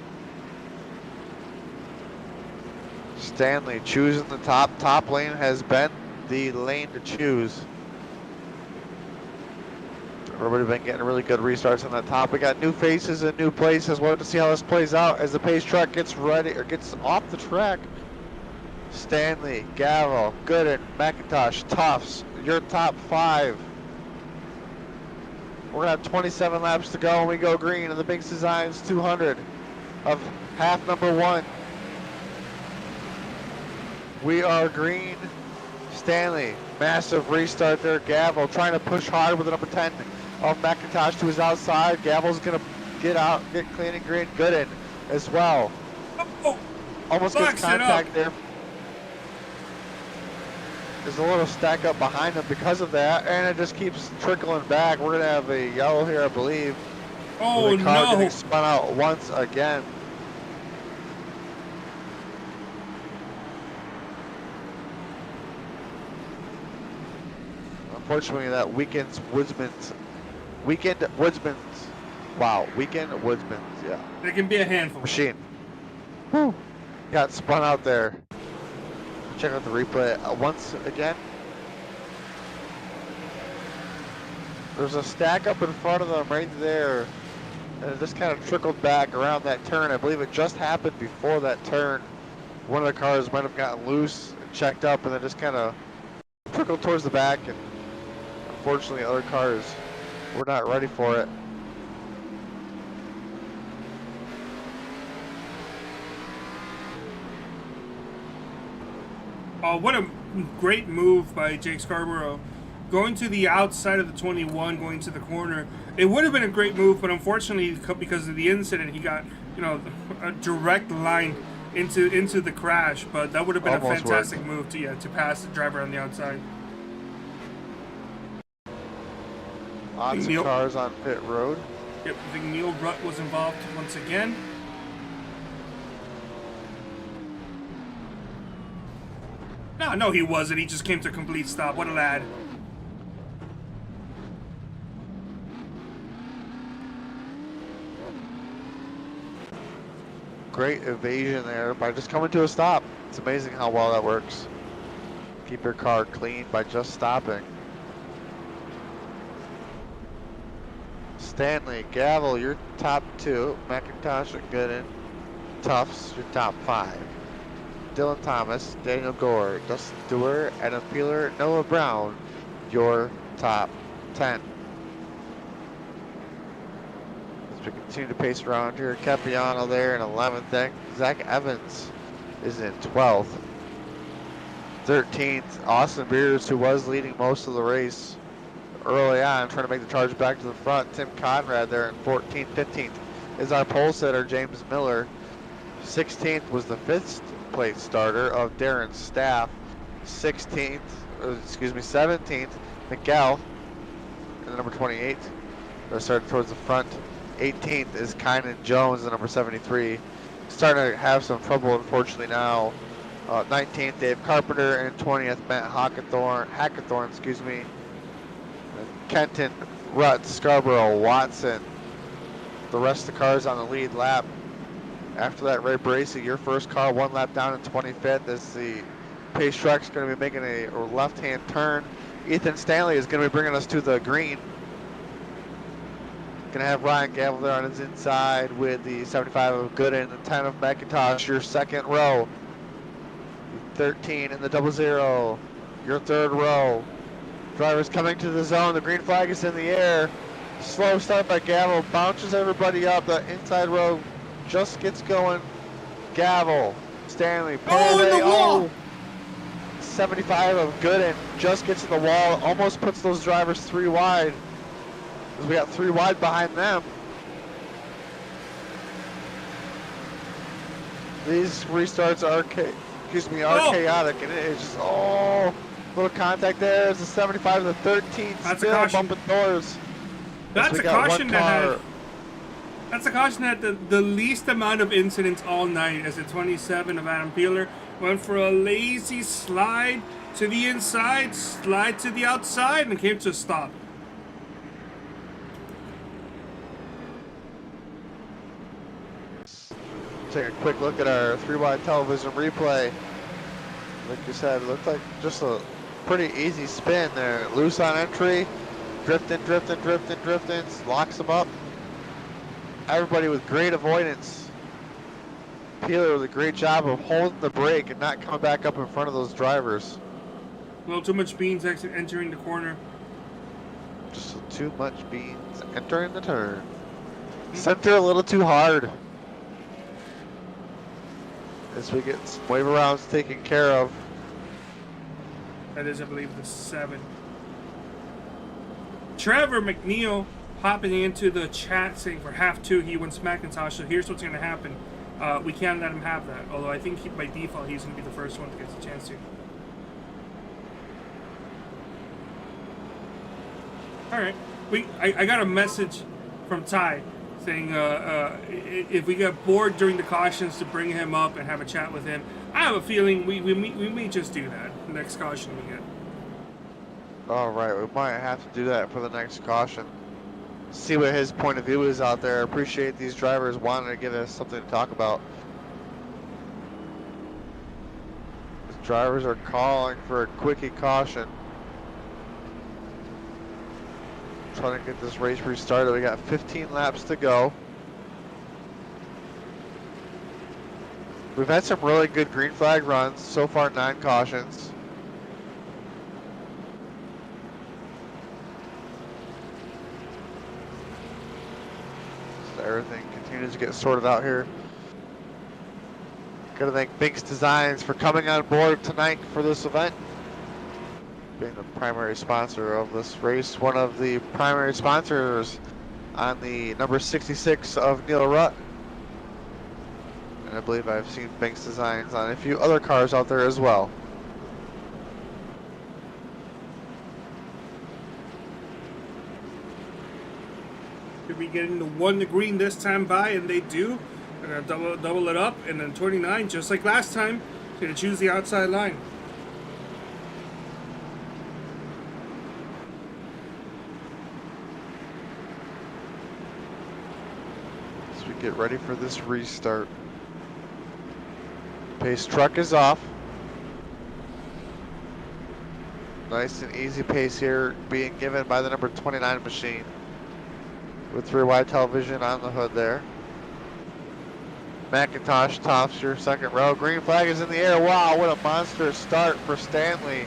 Stanley choosing the top lane has been the lane to choose. Everybody been getting really good restarts on the top. We got new faces and new places. We'll have to see how this plays out as the pace truck gets ready or gets off the track. Stanley, Gavel, Gooden, McIntosh, Tufts, your top 5. We're gonna have 27 laps to go when we go green in the Binx Designs 200 of half number 1. We are green. Stanley, massive restart there. Gavel trying to push hard with the number 10 of McIntosh to his outside. Gavel's going to get out, get clean and green. Gooden as well. Oh, Almost gets contact there. There's a little stack up behind him because of that, and it just keeps trickling back. We're going to have a yellow here, I believe. Oh, the car no. getting spun out once again. Unfortunately, that weekend Woodsmen's, yeah. It can be a handful. Machine. Whew. Got spun out there. Check out the replay once again. There's a stack up in front of them right there. And it just kind of trickled back around that turn. I believe it just happened before that turn. One of the cars might have gotten loose and checked up and then just kind of trickled towards the back. And unfortunately, other cars were not ready for it. What a great move by Jake Scarborough. Going to the outside of the 21, going to the corner. It would have been a great move, but unfortunately, because of the incident, he got, you know, a direct line into the crash. But that would have been Almost a fantastic move to pass the driver on the outside. Lots of cars on pit road. Yep, I think Neil Rutt was involved once again. No, he wasn't. He just came to a complete stop. What a lad. Great evasion there by just coming to a stop. It's amazing how well that works. Keep your car clean by just stopping. Stanley, Gavel, your top 2. McIntosh and Gooden. Tufts, your top 5. Dylan Thomas, Daniel Gore, Dustin Stewart, Adam Peeler, Noah Brown, your top 10. As we continue to pace around here, Capiano there in 11th. Zach Evans is in 12th. 13th, Austin Beers, who was leading most of the race early on, trying to make the charge back to the front. Tim Conrad there in 14th. 15th is our pole sitter, James Miller. 16th was the 5th place starter of Darren Staff. 17th, Miguel, and the number 28. They're started towards the front. 18th is Kynan Jones, the number 73. Starting to have some trouble, unfortunately, now. 19th, Dave Carpenter, and 20th, Matt Hackathorn, Kenton, Rutt, Scarborough, Watson. The rest of the cars on the lead lap. After that, Ray Bracey, your first car, 1 lap down in 25th as the pace truck's going to be making a left-hand turn. Ethan Stanley is going to be bringing us to the green. Going to have Ryan Gavel there on his inside with the 75 of Gooden, the 10 of McIntosh, your second row. 13 in the 00, your third row. Drivers coming to the zone, the green flag is in the air. Slow start by Gavel, bounces everybody up, the inside row just gets going. Gavel, Stanley, pull away. Oh, 75 of Gooden just gets to the wall, almost puts those drivers 3 wide. As we got 3 wide behind them. These restarts are chaotic, and it is just, little contact there. It's a 75 to the 13, still bumping doors. That's a caution that had the least amount of incidents all night, as the 27 of Adam Peeler went for a lazy slide to the inside, slide to the outside, and came to a stop. Take a quick look at our 3-wide television replay. Like you said, it looked like just a pretty easy spin there. Loose on entry, drifting, locks them up. Everybody with great avoidance. Peeler with a great job of holding the brake and not coming back up in front of those drivers. A little too much beans entering the corner. Just too much beans entering the turn. Center a little too hard. As we get some wave arounds taken care of. That is, I believe, the 7. Trevor McNeil hopping into the chat saying for half 2 he wants McIntosh. So here's what's going to happen. We can't let him have that. Although I think by default he's going to be the first one to get the chance to. All right. I got a message from Ty saying if we get bored during the cautions to bring him up and have a chat with him. I have a feeling we may just do that the next caution we get. All right, we might have to do that for the next caution. See what his point of view is out there. Appreciate these drivers wanting to give us something to talk about. The drivers are calling for a quickie caution. Trying to get this race restarted. We got 15 laps to go. We've had some really good green flag runs. So far, 9 cautions. So everything continues to get sorted out here. Gotta thank Binx Designs for coming on board tonight for this event. Being the primary sponsor of this race, one of the primary sponsors on the number 66 of Neil Rutt. And I believe I've seen Binx Designs on a few other cars out there as well. Could be getting the 1 to green this time by, and they do. They're gonna double it up, and then 29, just like last time, is gonna choose the outside line. As we get ready for this restart. Pace truck is off. Nice and easy pace here being given by the number 29 machine. With 3 wide television on the hood there. McIntosh tops your second row. Green flag is in the air. Wow, what a monster start for Stanley.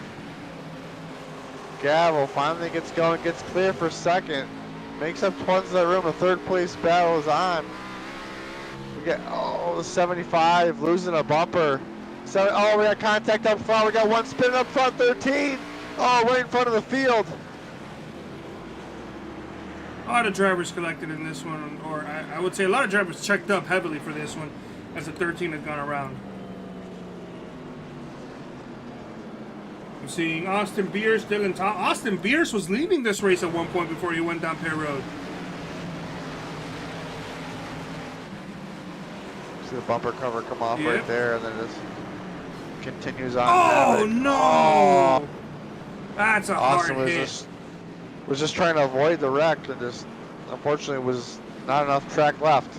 Gavel finally gets going, gets clear for second. Makes up tons of that room. A third place battle is on. We get, the 75 losing a bumper. We got contact up front. We got one spinning up front, 13. Oh, right in front of the field. A lot of drivers collected in this one, or I would say a lot of drivers checked up heavily for this one as the 13 had gone around. I'm seeing Austin Beers, Dylan Tom. Austin Beers was leaving this race at one point before he went down Pear Road. See the bumper cover come off right there, and then just continues on. Oh, no! Oh. That's a Austin hard hit. Was just trying to avoid the wreck, and just unfortunately was not enough track left.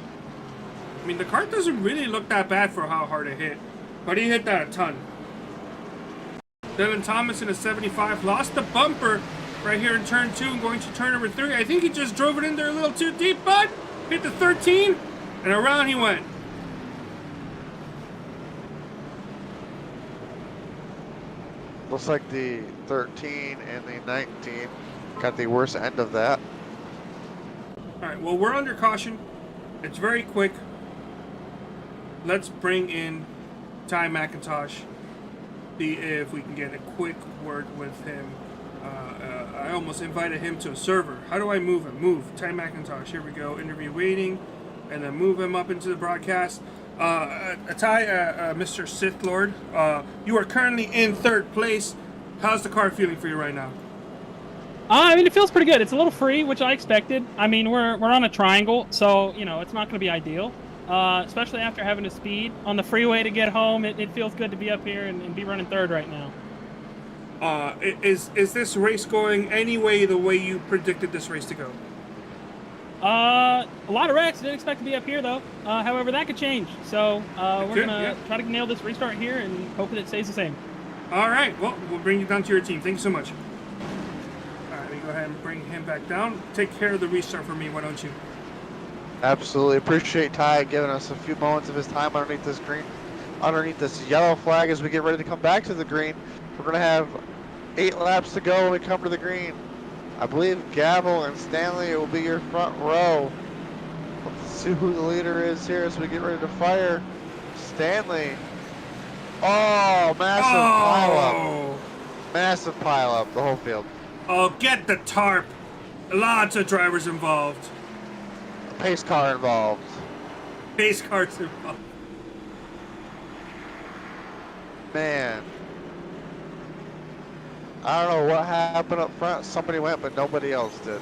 I mean, the car doesn't really look that bad for how hard it hit, but he hit that a ton. Dylan Thomas in a 75 lost the bumper right here in turn 2 and going to turn number 3. I think he just drove it in there a little too deep, but hit the 13 and around he went. Looks like the 13 and the 19 got the worst end of that. All right, well, we're under caution. It's very quick. Let's bring in Ty McIntosh. See if we can get a quick word with him. I almost invited him to a server. How do I move him? Move. Ty McIntosh. Here we go. Interview waiting. And then move him up into the broadcast. Ty, Mr. Sith Lord, you are currently in 3rd place. How's the car feeling for you right now? I mean, it feels pretty good. It's a little free, which I expected. I mean, we're on a triangle, so, you know, it's not going to be ideal. Especially after having to speed on the freeway to get home. It feels good to be up here and be running 3rd right now. Is this race going any way the way you predicted this race to go? A lot of wrecks. Didn't expect to be up here, though. However, that could change. So we're going to try to nail this restart here and hope that it stays the same. All right. Well, we'll bring you down to your team. Thank you so much. All right, we go ahead and bring him back down. Take care of the restart for me, why don't you? Absolutely appreciate Ty giving us a few moments of his time underneath this green, underneath this yellow flag as we get ready to come back to the green. We're going to have 8 laps to go when we come to the green. I believe Gavel and Stanley will be your front row. Let's see who the leader is here as we get ready to fire. Stanley. Oh, massive pileup. Massive pile up, the whole field. Oh, get the tarp. Lots of drivers involved. A pace car involved. Pace cars involved. Man. I don't know what happened up front. Somebody went, but nobody else did.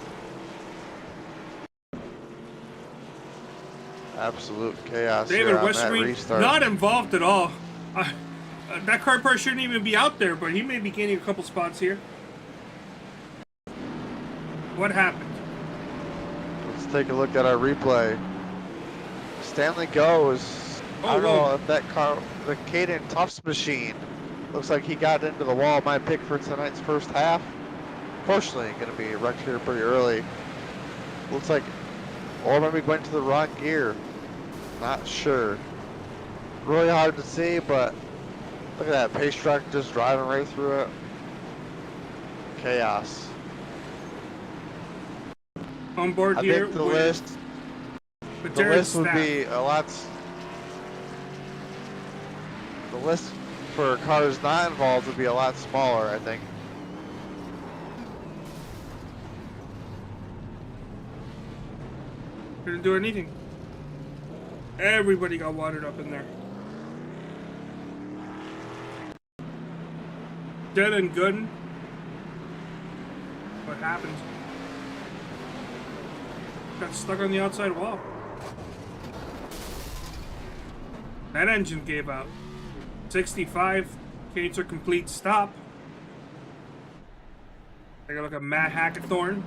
Absolute chaos David here on that Westerling, restart. not involved at all. That car part shouldn't even be out there, but he may be gaining a couple spots here. What happened? Let's take a look at our replay. Stanley goes. I don't know if that car, the Caden Tufts machine, looks like he got into the wall. My pick for tonight's first half. Fortunately, going to be wrecked here pretty early. Looks like, or maybe went to the wrong gear. Not sure. Really hard to see, but look at that pace truck just driving right through it. Chaos. On board I here. think the list would be a lot. The list for cars not involved would be a lot smaller, I think. Didn't do anything. Everybody got watered up in there. Dead and good. What happened? Got stuck on the outside wall. That engine gave out. 65 came to a complete stop. Take a look at Matt Hackathorn.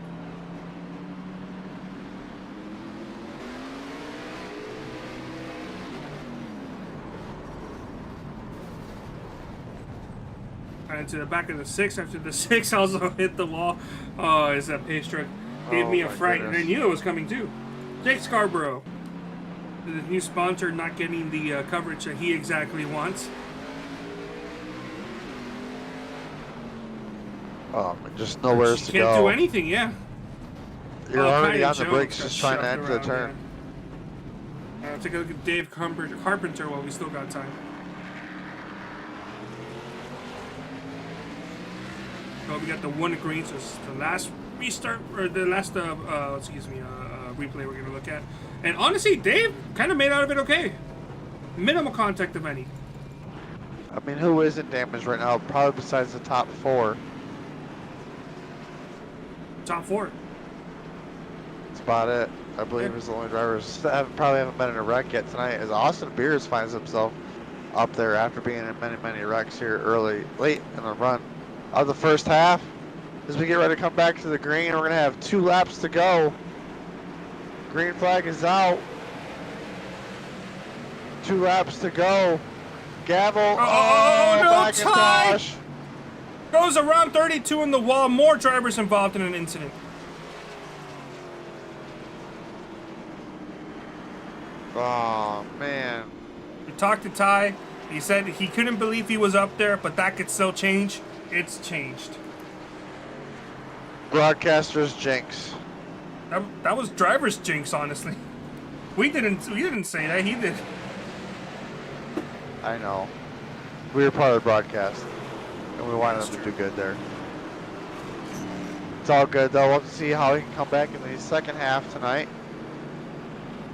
Right into the back of the 6 after the 6 also hit the wall. Oh, is that pace truck gave me a fright, and I knew it was coming too. Jake Scarborough, the new sponsor, not getting the coverage that he exactly wants. Just nowhere to go. Can't do anything, yeah. You're already Kylie on the Jones brakes, got just trying to shoved enter the around, turn. yeah. Take a look at Dave Carpenter while we still got time. Oh, we got the one green, so it's the last restart, or the last, replay we're going to look at. And honestly, Dave kind of made out of it okay. Minimal contact, if any. I mean, who isn't damaged right now? Probably besides the top 4. Top 4. That's about it. I believe is the only drivers that probably haven't been in a wreck yet tonight. As Austin Beers finds himself up there after being in many wrecks here late in the run of the first half. As we get ready to come back to the green, we're going to have 2 laps to go. Green flag is out. 2 laps to go. Gavel. Oh, no, Macintosh. tie! Goes around 32 in the wall. More drivers involved in an incident. Oh, man. We talked to Ty. He said he couldn't believe he was up there, but that could still change. It's changed. Broadcaster's jinx. That was driver's jinx, honestly. We didn't say that. He did. I know. We were part of the broadcast, and we wanted them to do good there. It's all good, though. We'll have to see how he can come back in the second half tonight,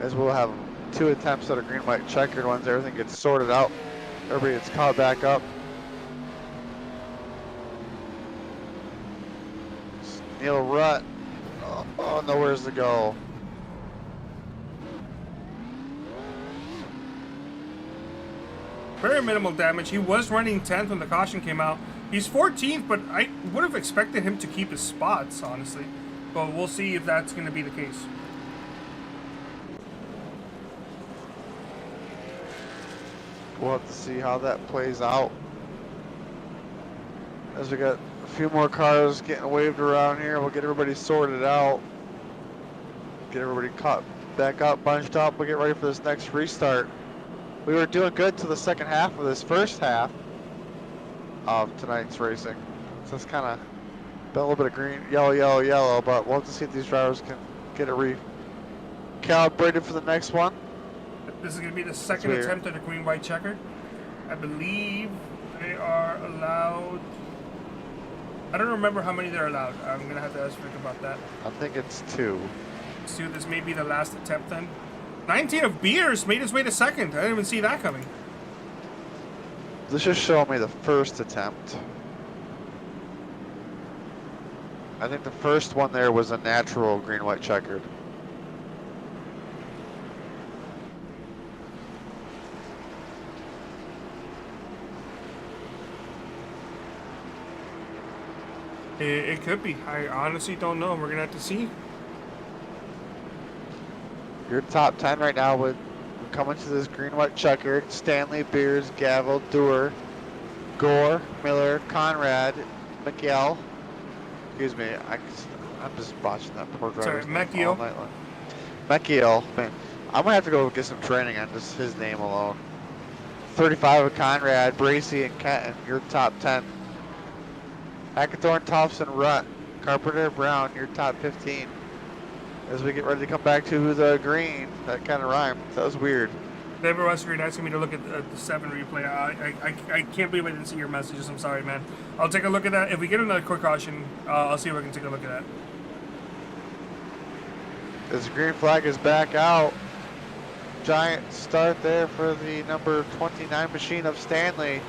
as we'll have 2 attempts at a green, white, checkered. Once everything gets sorted out, everybody gets caught back up. Neil Rutt. Oh, nowhere's to go. Very minimal damage. He was running 10th when the caution came out. He's 14th, but I would have expected him to keep his spots, honestly. But we'll see if that's going to be the case. We'll have to see how that plays out. As we got a few more cars getting waved around here, we'll get everybody sorted out. Get everybody caught back up, bunched up. We'll get ready for this next restart. We were doing good to the second half of this first half of tonight's racing. So it's kind of been a little bit of green, yellow, but we'll have to see if these drivers can get it recalibrated for the next one. This is going to be the second attempt at a green-white checkered. I believe they are allowed I don't remember how many they're allowed. I'm gonna have to ask Rick about that. I think it's 2. So this may be the last attempt then. 19 of Beers made his way to second. I didn't even see that coming. This just showing me the first attempt. I think the first one there was a natural green-white checkered. It could be. I honestly don't know. We're gonna have to see. Your top 10 right now would come into this green-white checkered: Stanley, Beers, Gavel, Dewar, Gore, Miller, Conrad, McGill. Excuse me, I'm just watching that poor driver. Sorry, McGill. McGill. Man, I'm gonna have to go get some training on just his name alone. 35 of Conrad, Bracey, and Kenton. Your top 10. Hackathorn, Thompson, Rutt, Carpenter, Brown. Your top 15. As we get ready to come back to the green, that kind of rhymed. That was weird. David Westergreen asking me to look at the 7 replay. I can't believe I didn't see your messages. I'm sorry, man. I'll take a look at that. If we get another quick caution, I'll see if I can take a look at that. This green flag is back out. Giant start there for the number 29 machine of Stanley.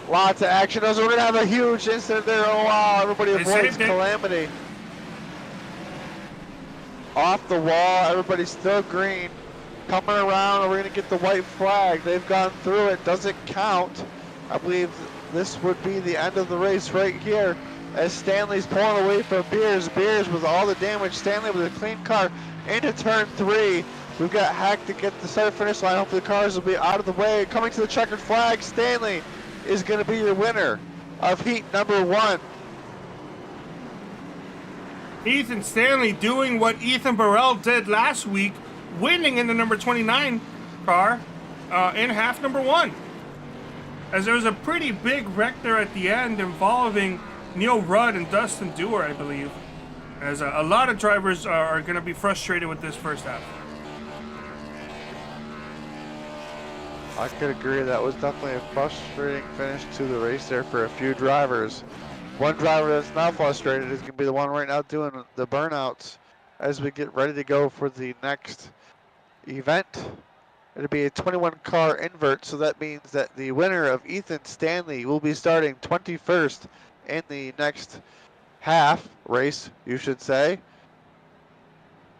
Lots of action. We're going to have a huge incident there. Oh, wow. Everybody avoids calamity. Off the wall. Everybody's still green. Coming around, and we're going to get the white flag. They've gone through it. Doesn't count. I believe this would be the end of the race right here as Stanley's pulling away from Beers. Beers with all the damage. Stanley with a clean car into turn 3. We've got Hack to get the start finish line. Hopefully the cars will be out of the way. Coming to the checkered flag, Stanley is going to be your winner of heat number 1. Ethan Stanley doing what Ethan Burrell did last week, winning in the number 29 car in half number 1. As there was a pretty big wreck there at the end involving Neil Rudd and Dustin Dewar, I believe. As a lot of drivers are going to be frustrated with this first half. I could agree. That was definitely a frustrating finish to the race there for a few drivers. One driver that's not frustrated is going to be the one right now doing the burnouts as we get ready to go for the next event. It'll be a 21 car invert, so that means that the winner of Ethan Stanley will be starting 21st in the next half race, you should say.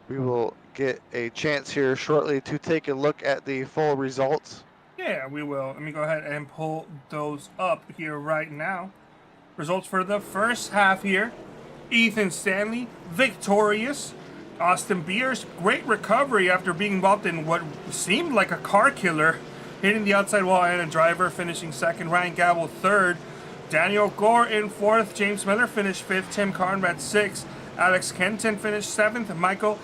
We will get a chance here shortly to take a look at the full results. Yeah, we will. Let me go ahead and pull those up here right now. Results for the first half here. Ethan Stanley, victorious. Austin Beers, great recovery after being involved in what seemed like a car killer, hitting the outside wall and a driver, finishing second. Ryan Gavel third. Daniel Gore in fourth. James Miller finished fifth. Tim Conrad sixth. Alex Kenton finished seventh. Mecchio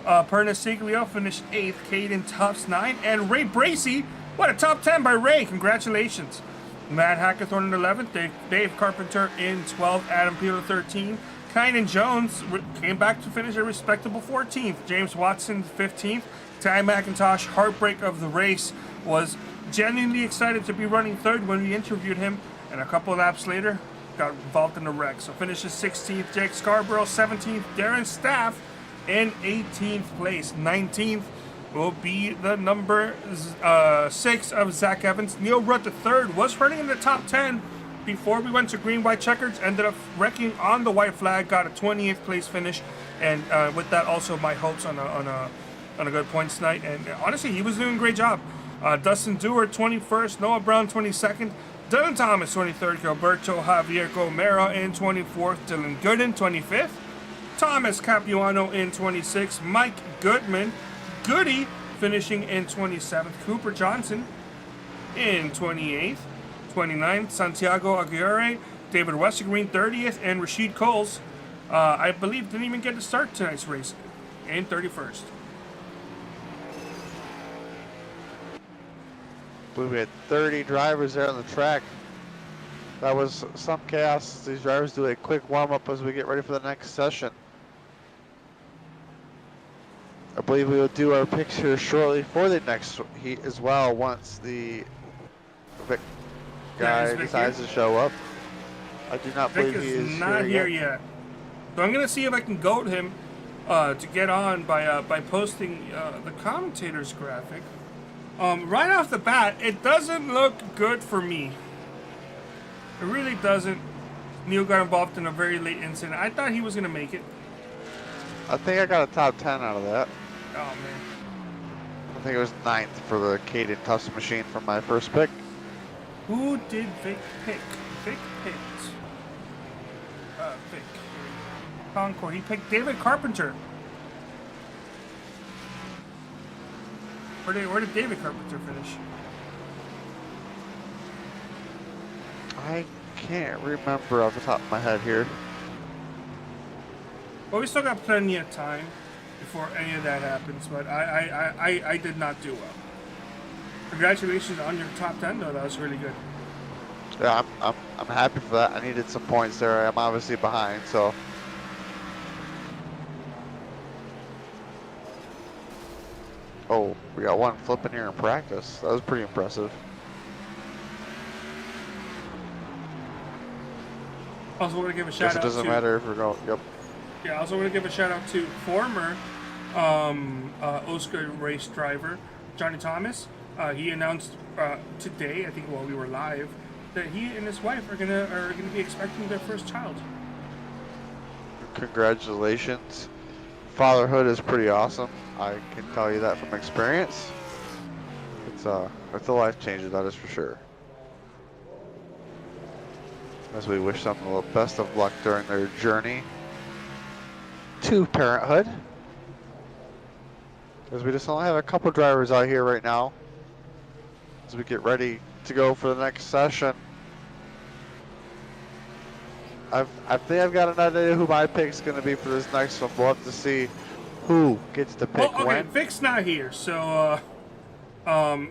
Pernasiglio finished eighth. Caden Tufts ninth. And Ray Bracey, what a top 10 by Ray. Congratulations. Matt Hackathorn in 11th. Dave Carpenter in 12th. Adam Peeler 13th. Kynan Jones came back to finish a respectable 14th. James Watson 15th. Ty McIntosh, heartbreak of the race, was genuinely excited to be running third when we interviewed him, and a couple laps later got involved in a wreck. So finishes 16th. Jake Scarborough 17th. Darren Staff in 18th place. 19th will be the number 6 of Zach Evans. Neil Rudd III was running in the top 10 before we went to green, white checkers, ended up wrecking on the white flag, got a 28th place finish, and with that also my hopes on a good points night. And honestly, he was doing a great job. Dustin Dewar 21st, Noah Brown 22nd, Dylan Thomas 23rd, Gilberto Javier Gomera in 24th, Dylan Gooden 25th, Thomas Capuano in 26th, Mike Goody finishing in 27th, Cooper Johnson in 28th. 29th, Santiago Aguirre, David Westergreen 30th, and Rashid Coles, I believe, didn't even get to start tonight's race in 31st. I believe we had 30 drivers there on the track. That was some chaos. These drivers do a quick warm-up as we get ready for the next session. I believe we will do our picks here shortly for the next heat as well once the guy decides to show up. I do not Vic believe he is is not here yet. So I'm gonna see if I can goad him to get on by posting the commentator's graphic. Right off the bat, it doesn't look good for me. It really doesn't. Neil got involved in a very late incident. I thought he was gonna make it. I think I got a top 10 out of that. Oh man. I think it was 9th for the Caden Tufts machine for my first pick. Who did Vic pick? Vic picked. Vic. Concord. He picked David Carpenter. Where did David Carpenter finish? I can't remember off the top of my head here. Well, we still got plenty of time before any of that happens, but I did not do well. Congratulations on your top 10, though. That was really good. Yeah, I'm happy for that. I needed some points there. I'm obviously behind, so. Oh, we got one flipping here in practice. That was pretty impressive. Also want to give a Guess shout it out doesn't to matter if we're going. Yep. Yeah, I also want to give a shout out to former OSCA race driver Johnny Thomas. He announced today, I think while we were live, that he and his wife are gonna be expecting their first child. Congratulations. Fatherhood is pretty awesome. I can tell you that from experience. It's a life changer, that is for sure. As we wish them the best of luck during their journey to parenthood. Because we just only have a couple drivers out here right now as we get ready to go for the next session. I think I've got an idea who my pick's going to be for this next one. We'll have to see who gets to pick Well, okay, when. Vic's not here, so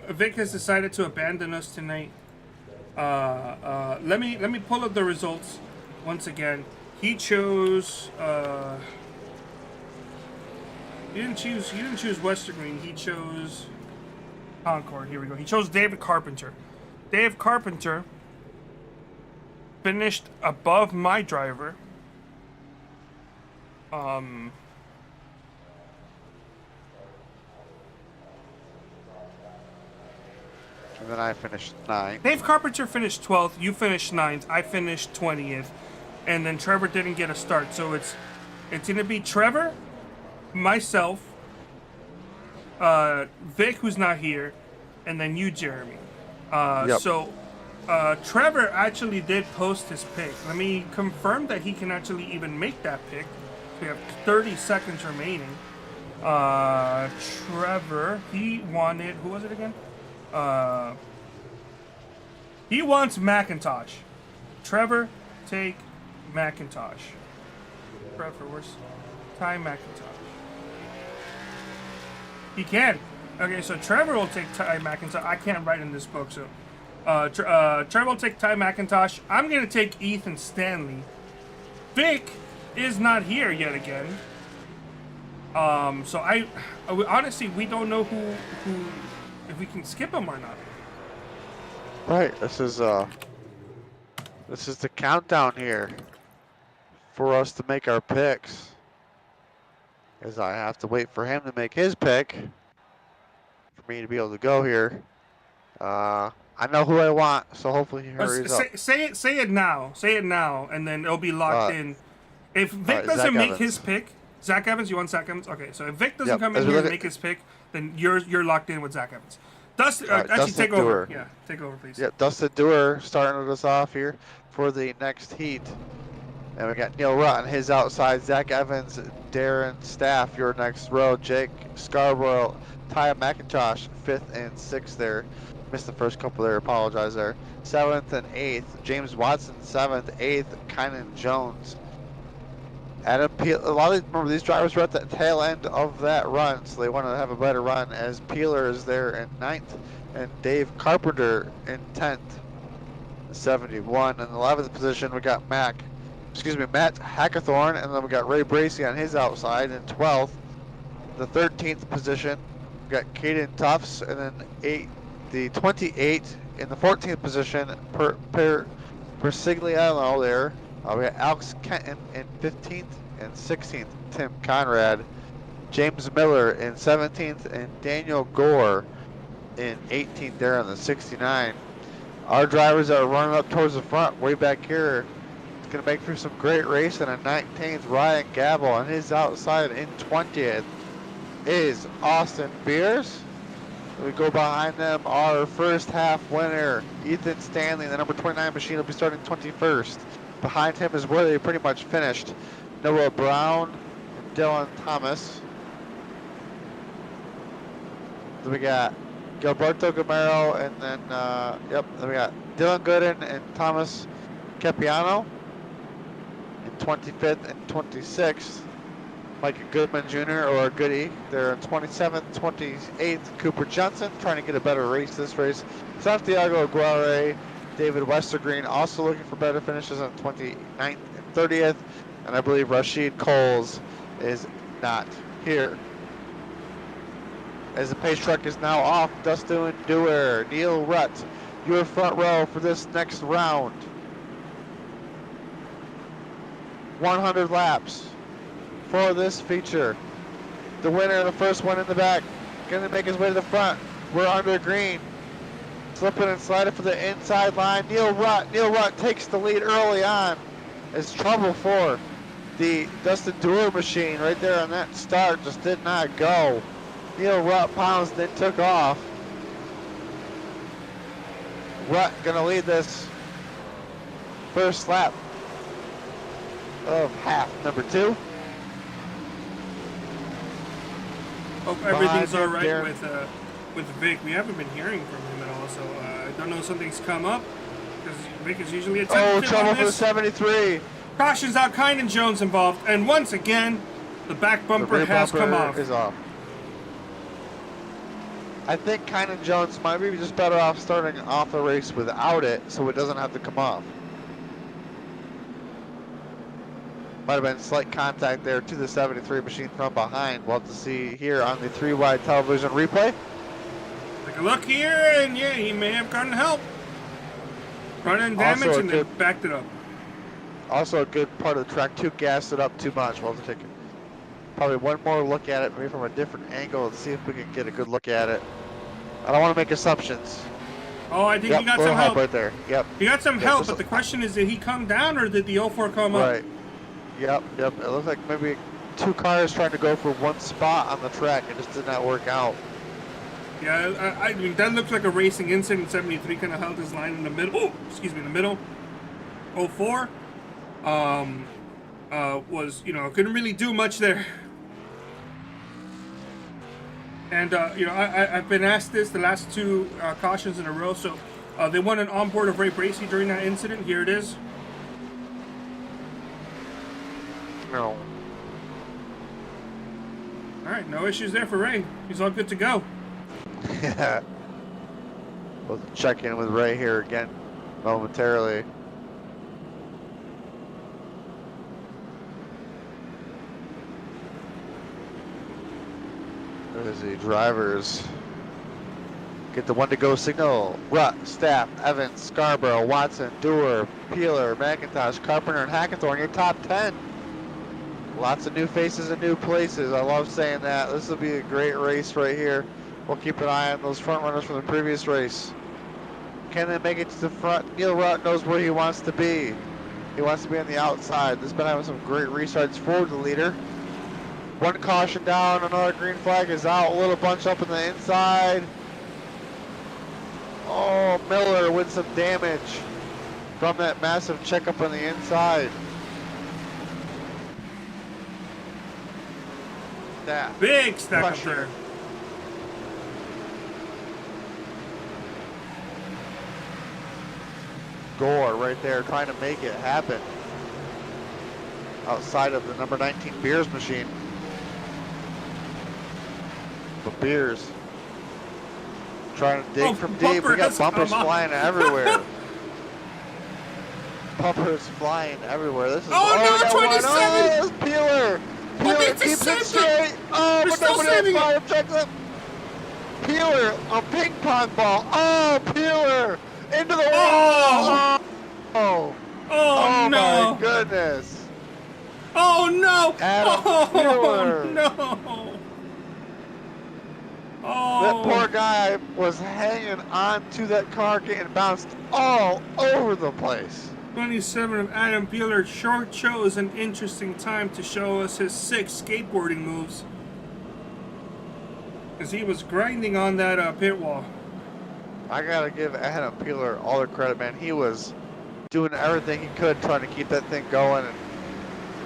Vic has decided to abandon us tonight. Let me pull up the results once again. He chose. He didn't choose Western Green. He chose Concord. Here we go. He chose David Carpenter. Dave Carpenter finished above my driver. And then I finished 9th. Dave Carpenter finished 12th. You finished 9th. I finished 20th. And then Trevor didn't get a start. So it's going to be Trevor, myself, Vic, who's not here, and then you, Jeremy. Yep. So Trevor actually did post his pick. Let me confirm that he can actually even make that pick. We have 30 seconds remaining. Trevor, he wanted, who was it again? He wants Macintosh. Trevor, take Macintosh. Trevor, where's Ty Macintosh? He can. Okay, so Trevor will take Ty Macintosh. I can't write in this book, so Trevor will take Ty Macintosh. I'm gonna take Ethan Stanley. Vic is not here yet again. So I honestly, we don't know who if we can skip him or not. Right, this is the countdown here for us to make our picks. As I have to wait for him to make his pick for me to be able to go here. I know who I want, so hopefully he hurries up. Say it now. Say it now, and then it'll be locked in. If Vic doesn't Zach make Evans. his pick, Zach Evans, you want Zach Evans? Okay, so if Vic doesn't Yep, come as in we here look and at- make his pick, then you're locked in with Zach Evans. Dustin, All right, actually Dustin take over. Dewar. Yeah, take over, please. Yep, Dustin Dewar starting us off here for the next heat. And we got Neil Rutt on his outside, Zach Evans, Darren Staff, your next row, Jake Scarborough, Ty McIntosh, 5th and 6th there. Missed the first couple there, apologize there. 7th and 8th, James Watson, 7th, 8th, Kynan Jones. Adam Peel, remember these drivers were at the tail end of that run, so they want to have a better run, as Peeler is there in 9th, and Dave Carpenter in 10th, 71. In the 11th position, we got Matt Hackathorn, and then we got Ray Bracey on his outside in 12th. The 13th position, we got Caden Tufts, and then the 28 in the 14th position, Brasigliano there. We got Alex Kenton in 15th and 16th. Tim Conrad. James Miller in 17th and Daniel Gore in 18th there on the 69. Our drivers that are running up towards the front, way back here, it's going to make for some great racing. In 19th, Ryan Gabble on his outside. In 20th is Austin Beers. We go behind them, our first half winner, Ethan Stanley, the number 29 machine, will be starting 21st. Behind him is where they pretty much finished. Noah Brown and Dylan Thomas. Then we got Gilberto Gamero, and then, then we got Dylan Gooden and Thomas Capiano in 25th and 26th. Micah Goodman Jr. or Goody, they're in 27th, 28th. Cooper Johnson trying to get a better race this race. Santiago Aguirre, David Westergreen also looking for better finishes on 29th and 30th. And I believe Rashid Coles is not here. As the pace truck is now off, Dustin Dewar, Neil Rutt, your front row for this next round. 100 laps for this feature. The winner, the first one in the back, gonna make his way to the front. We're under green. Slipping and sliding for the inside line. Neil Rutt. Neil Rutt takes the lead early on. It's trouble for the Dustin Dewar machine right there on that start. Just did not go. Neil Rutt pounced, then took off. Rutt gonna lead this first lap of half number 2. Hope everything's all right with Vic. We haven't been hearing from him at all, so I don't know if something's come up, because Vic is usually a trouble for the 73. Cautions out, Kynan Jones involved, and once again, the back bumper has come off. Is off. I think Kynan Jones might be just better off starting off the race without it, so it doesn't have to come off. Might have been slight contact there to the 73 machine from behind. We'll have to see here on the 3-wide television replay. Take a look here, and yeah, he may have gotten help. Front-end damage, and they backed it up. Also a good part of the track, too, gassed it up too much. We'll have to take probably one more look at it, maybe from a different angle, and see if we can get a good look at it. I don't want to make assumptions. Oh, I think he got some help right there. Yep. He got some help, but the question is, did he come down or did the 04 come up? Right. Yep. It looks like maybe 2 cars trying to go for one spot on the track. It just did not work out. Yeah, I mean, that looks like a racing incident. 73 kind of held his line in the middle. Oh, excuse me, in the middle. 04 was, couldn't really do much there. And, I've been asked this the last 2 cautions in a row. So they won an onboard of Ray Bracey during that incident. Here it is. No. All right, no issues there for Ray. He's all good to go. Yeah. We'll check in with Ray here again momentarily. There's the drivers. Get the 1-to-go signal. Rutt, Staff, Evans, Scarborough, Watson, Dewar, Peeler, McIntosh, Carpenter, and Hackathorn. Your top 10. Lots of new faces and new places. I love saying that. This will be a great race right here. We'll keep an eye on those front runners from the previous race. Can they make it to the front? Neil Rutt knows where he wants to be. He wants to be on the outside. This has been having some great restarts for the leader. 1 caution down, another green flag is out. A little bunch up in the inside. Oh, Miller with some damage from that massive checkup on the inside. That big stack up there. Gore right there trying to make it happen outside of the number 19 Beers machine. But Beers trying to dig from deep. We got bumpers flying everywhere. Bumpers flying everywhere. This is no, 27! Oh, Peeler! Peeler keeps it straight. Oh, but nobody else checks it. Peeler, a ping pong ball. Oh, Peeler into the wall. Oh, Oh, oh no! my goodness. Oh no! Adam Oh Peeler. no! That Oh, poor guy was hanging on to that car, getting bounced all over the place. 27 of Adam Peeler sure chose an interesting time to show us his 6 skateboarding moves. As he was grinding on that pit wall. I gotta give Adam Peeler all the credit, man. He was doing everything he could trying to keep that thing going, and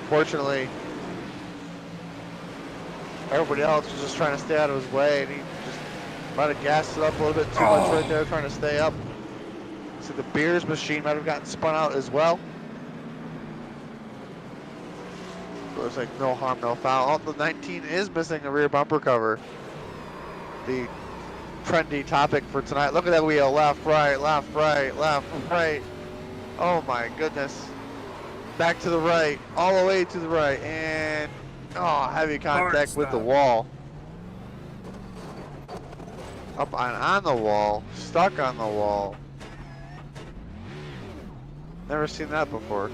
unfortunately, everybody else was just trying to stay out of his way, and he just might have gassed it up a little bit too much right there, trying to stay up. So the beers machine might have gotten spun out as well. Looks like no harm, no foul. Oh, the 19 is missing a rear bumper cover. The trendy topic for tonight. Look at that wheel. Left, right, left, right, left, right. Oh my goodness. Back to the right, all the way to the right, and oh, heavy contact with the wall. Up on the wall, stuck on the wall. Never seen that before.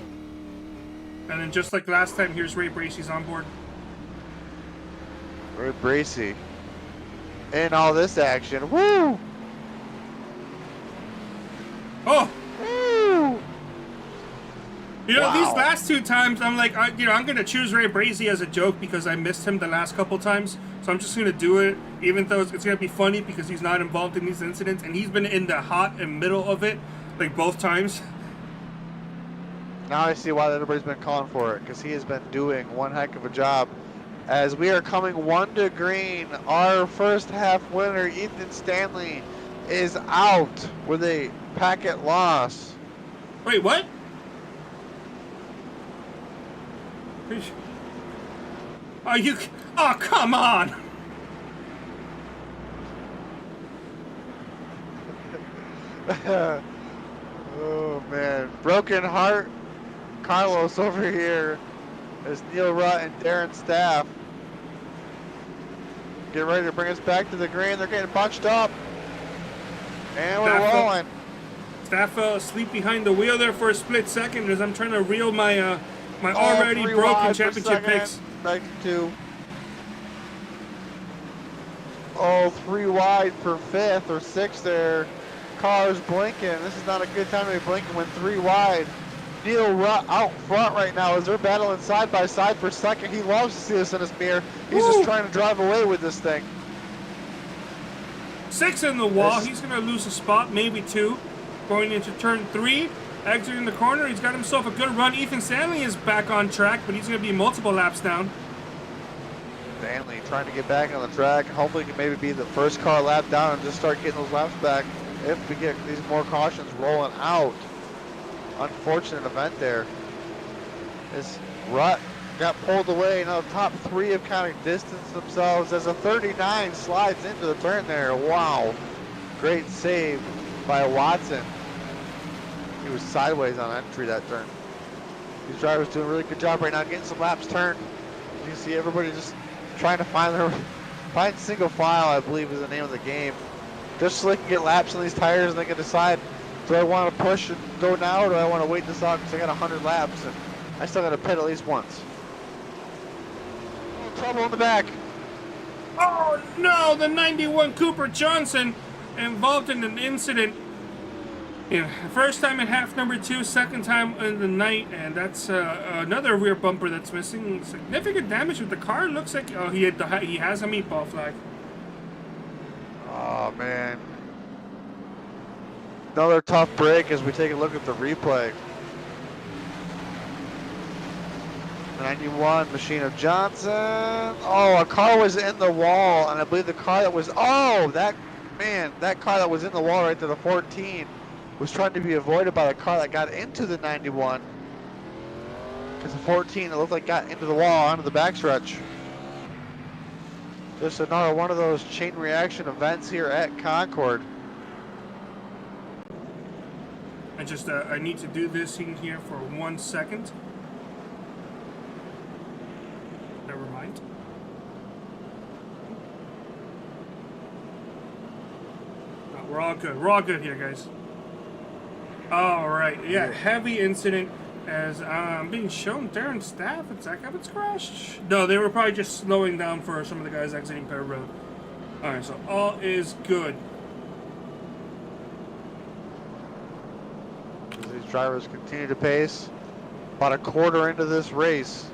And then just like last time, here's Ray Bracey's on board. Ray Bracey. In all this action. Woo! Oh! Woo! You know, Wow. these last 2 times, I'm like, I'm going to choose Ray Bracey as a joke because I missed him the last couple times. So I'm just going to do it, even though it's going to be funny because he's not involved in these incidents. And he's been in the hot and middle of it, like both times. Now I see why everybody's been calling for it, because he has been doing one heck of a job. As we are coming 1 to green, our first half winner, Ethan Stanley, is out with a packet loss. Wait, what? Are you... Oh, come on! Oh man, broken heart. Carlos over here as Neil Rutt and Darren Staff get ready to bring us back to the green. They're getting bunched up, and we're rolling. Staff fell asleep behind the wheel there for a split second as I'm trying to reel my my already broken championship picks. Back to 2. Oh, 3 wide for 5th or 6th there. Cars blinking. This is not a good time to be blinking when 3 wide. Neil Rutt out front right now as they're battling side by side for second. He loves to see this in his mirror. He's just trying to drive away with this thing. 6 in the wall. He's going to lose a spot, maybe 2. Going into turn 3, exiting the corner. He's got himself a good run. Ethan Stanley is back on track, but he's going to be multiple laps down. Stanley trying to get back on the track. Hopefully he can maybe be the first car lap down and just start getting those laps back if we get these more cautions rolling out. Unfortunate event there. As Rutt got pulled away. Now the top 3 have kind of distanced themselves as a 39 slides into the turn there. Wow. Great save by Watson. He was sideways on entry that turn. These drivers doing a really good job right now getting some laps turned. You can see everybody just trying to find single file, I believe is the name of the game. Just so they can get laps on these tires and they can decide, do I want to push and go now or do I want to wait this out because I got 100 laps and I still got to pit at least once. Oh, trouble in the back. Oh no, the 91 Cooper Johnson involved in an incident. Yeah, first time in half number 2, second time in the night, and that's another rear bumper that's missing. Significant damage with the car. Looks like he has a meatball flag. Oh man. Another tough break as we take a look at the replay. 91 machine of Johnson. Oh, a car was in the wall, and I believe the car that was, that car that was in the wall right there, the 14, was trying to be avoided by the car that got into the 91. Because the 14, it looked like got into the wall onto the backstretch. Just another one of those chain reaction events here at Concord. I need to do this in here for 1 second. Never mind. No, we're all good. We're all good here, guys. All right. Yeah, heavy incident as being shown there in staff. It's like it's crashed. No, they were probably just slowing down for some of the guys exiting Pear Road. All right, so all is good. As these drivers continue to pace, about a quarter into this race,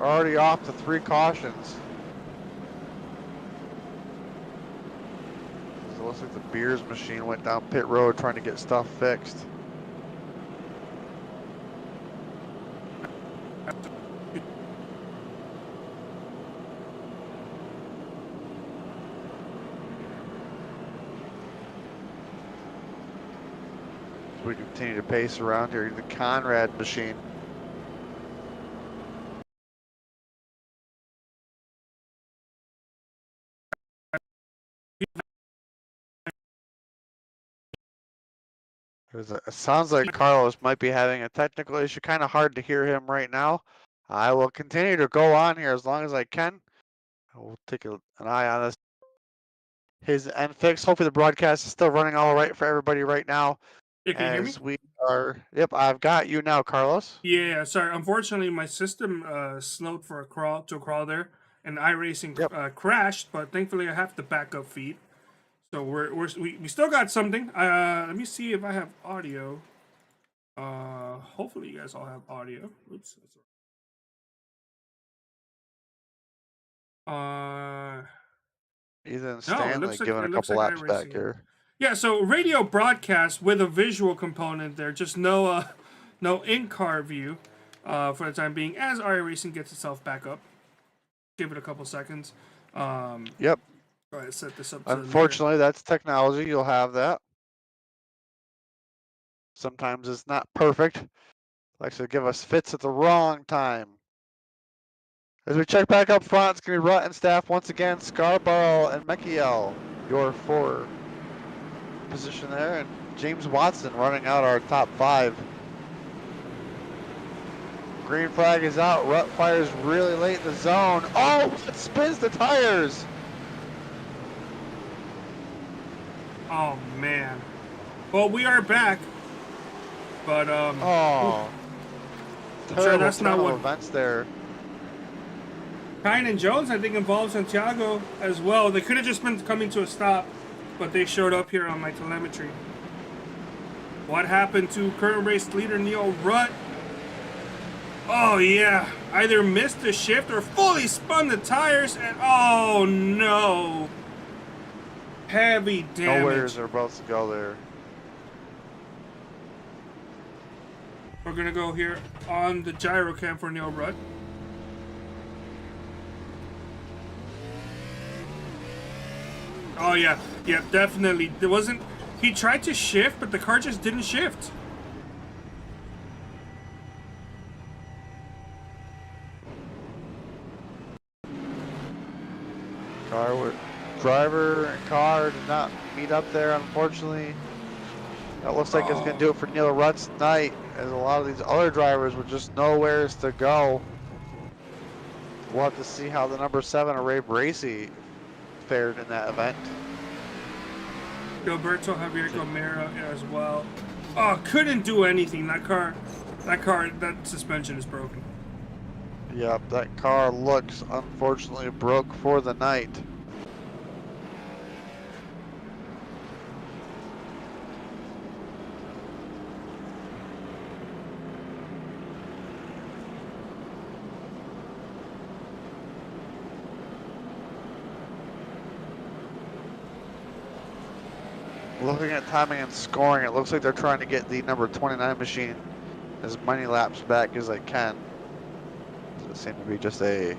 already off to 3 cautions. It looks like the beers machine went down pit road trying to get stuff fixed. We continue to pace around here, the Conrad machine. It sounds like Carlos might be having a technical issue, kind of hard to hear him right now. I will continue to go on here as long as I can. We'll take an eye on this. His end fix. Hopefully the broadcast is still running all right for everybody right now. Yeah, can you hear me? As we are, yep, I've got you now, Carlos. Yeah, sorry. Unfortunately, my system slowed for a crawl there, and iRacing crashed. But thankfully, I have the backup feed, so we still got something. Let me see if I have audio. Hopefully, you guys all have audio. Oops. Ethan Stanley giving a couple laps back here. Yeah, so radio broadcast with a visual component there, just no in-car view for the time being as iRacing gets itself back up. Give it a couple seconds. Yep. Go ahead, set this up. Unfortunately, that's technology. You'll have that. Sometimes it's not perfect. Likes to give us fits at the wrong time. As we check back up front, it's going to be Rutt and staff once again. Scarborough and Mekiel, your 4 position there, and James Watson running out our top 5. Green flag is out. Rutt fires really late in the zone. Oh, it spins the tires. Oh man. Well, we are back, but oh, terrible sure that's not what events there. Kine and Jones, I think, involved Santiago as well. They could have just been coming to a stop, but they showed up here on my telemetry. What happened to current race leader Neil Rutt? Oh yeah, either missed the shift or fully spun the tires, and oh no, heavy damage. Nowheres are about to go there. We're gonna go here on the gyro cam for Neil Rutt. Oh yeah, definitely. There wasn't. He tried to shift, but the car just didn't shift. Driver and car did not meet up there, unfortunately. That looks like it's going to do it for Neil Rutt's night, as a lot of these other drivers were just nowhere to go. We'll have to see how the number 7, Ray Bracey, fared in that event. Gilberto Javier Gomera as well. Oh, couldn't do anything. That suspension is broken. Yep, that car looks unfortunately broke for the night. Looking at timing and scoring, it looks like they're trying to get the number 29 machine as many laps back as they can. It seemed to be just a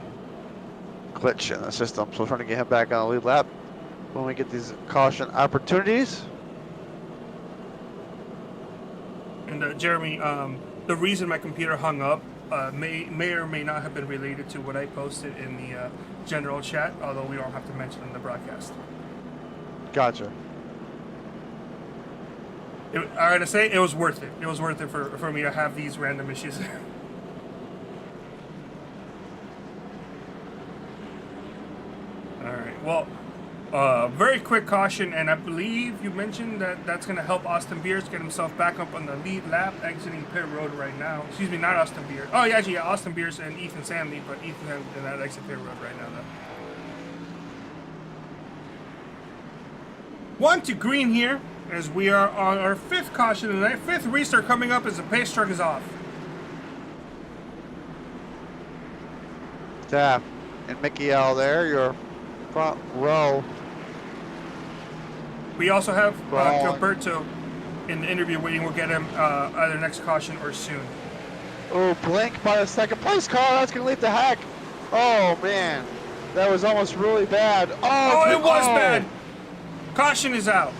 glitch in the system, so we're trying to get him back on the lead lap when we get these caution opportunities. And Jeremy, the reason my computer hung up may or may not have been related to what I posted in the general chat, although we don't have to mention in the broadcast. Gotcha. I gotta say, it was worth it. It was worth it for me to have these random issues. Alright, well, Very quick caution, and I believe you mentioned that that's going to help Austin Beers get himself back up on the lead lap, exiting pit road right now. Excuse me, not Austin Beers. Oh, yeah, actually, yeah, Austin Beers and Ethan Samley, but Ethan did not exit pit road right now, though. 1 to green here, as we are on our 5th caution of the night. 5th restart coming up as the pace truck is off. Taff and Mickey L there, your front row. We also have Gilberto in the interview waiting. We'll get him either next caution or soon. Oh, blink by the second place car. That's going to lead the hack. Oh, man. That was almost really bad. Oh, it was bad. Caution is out.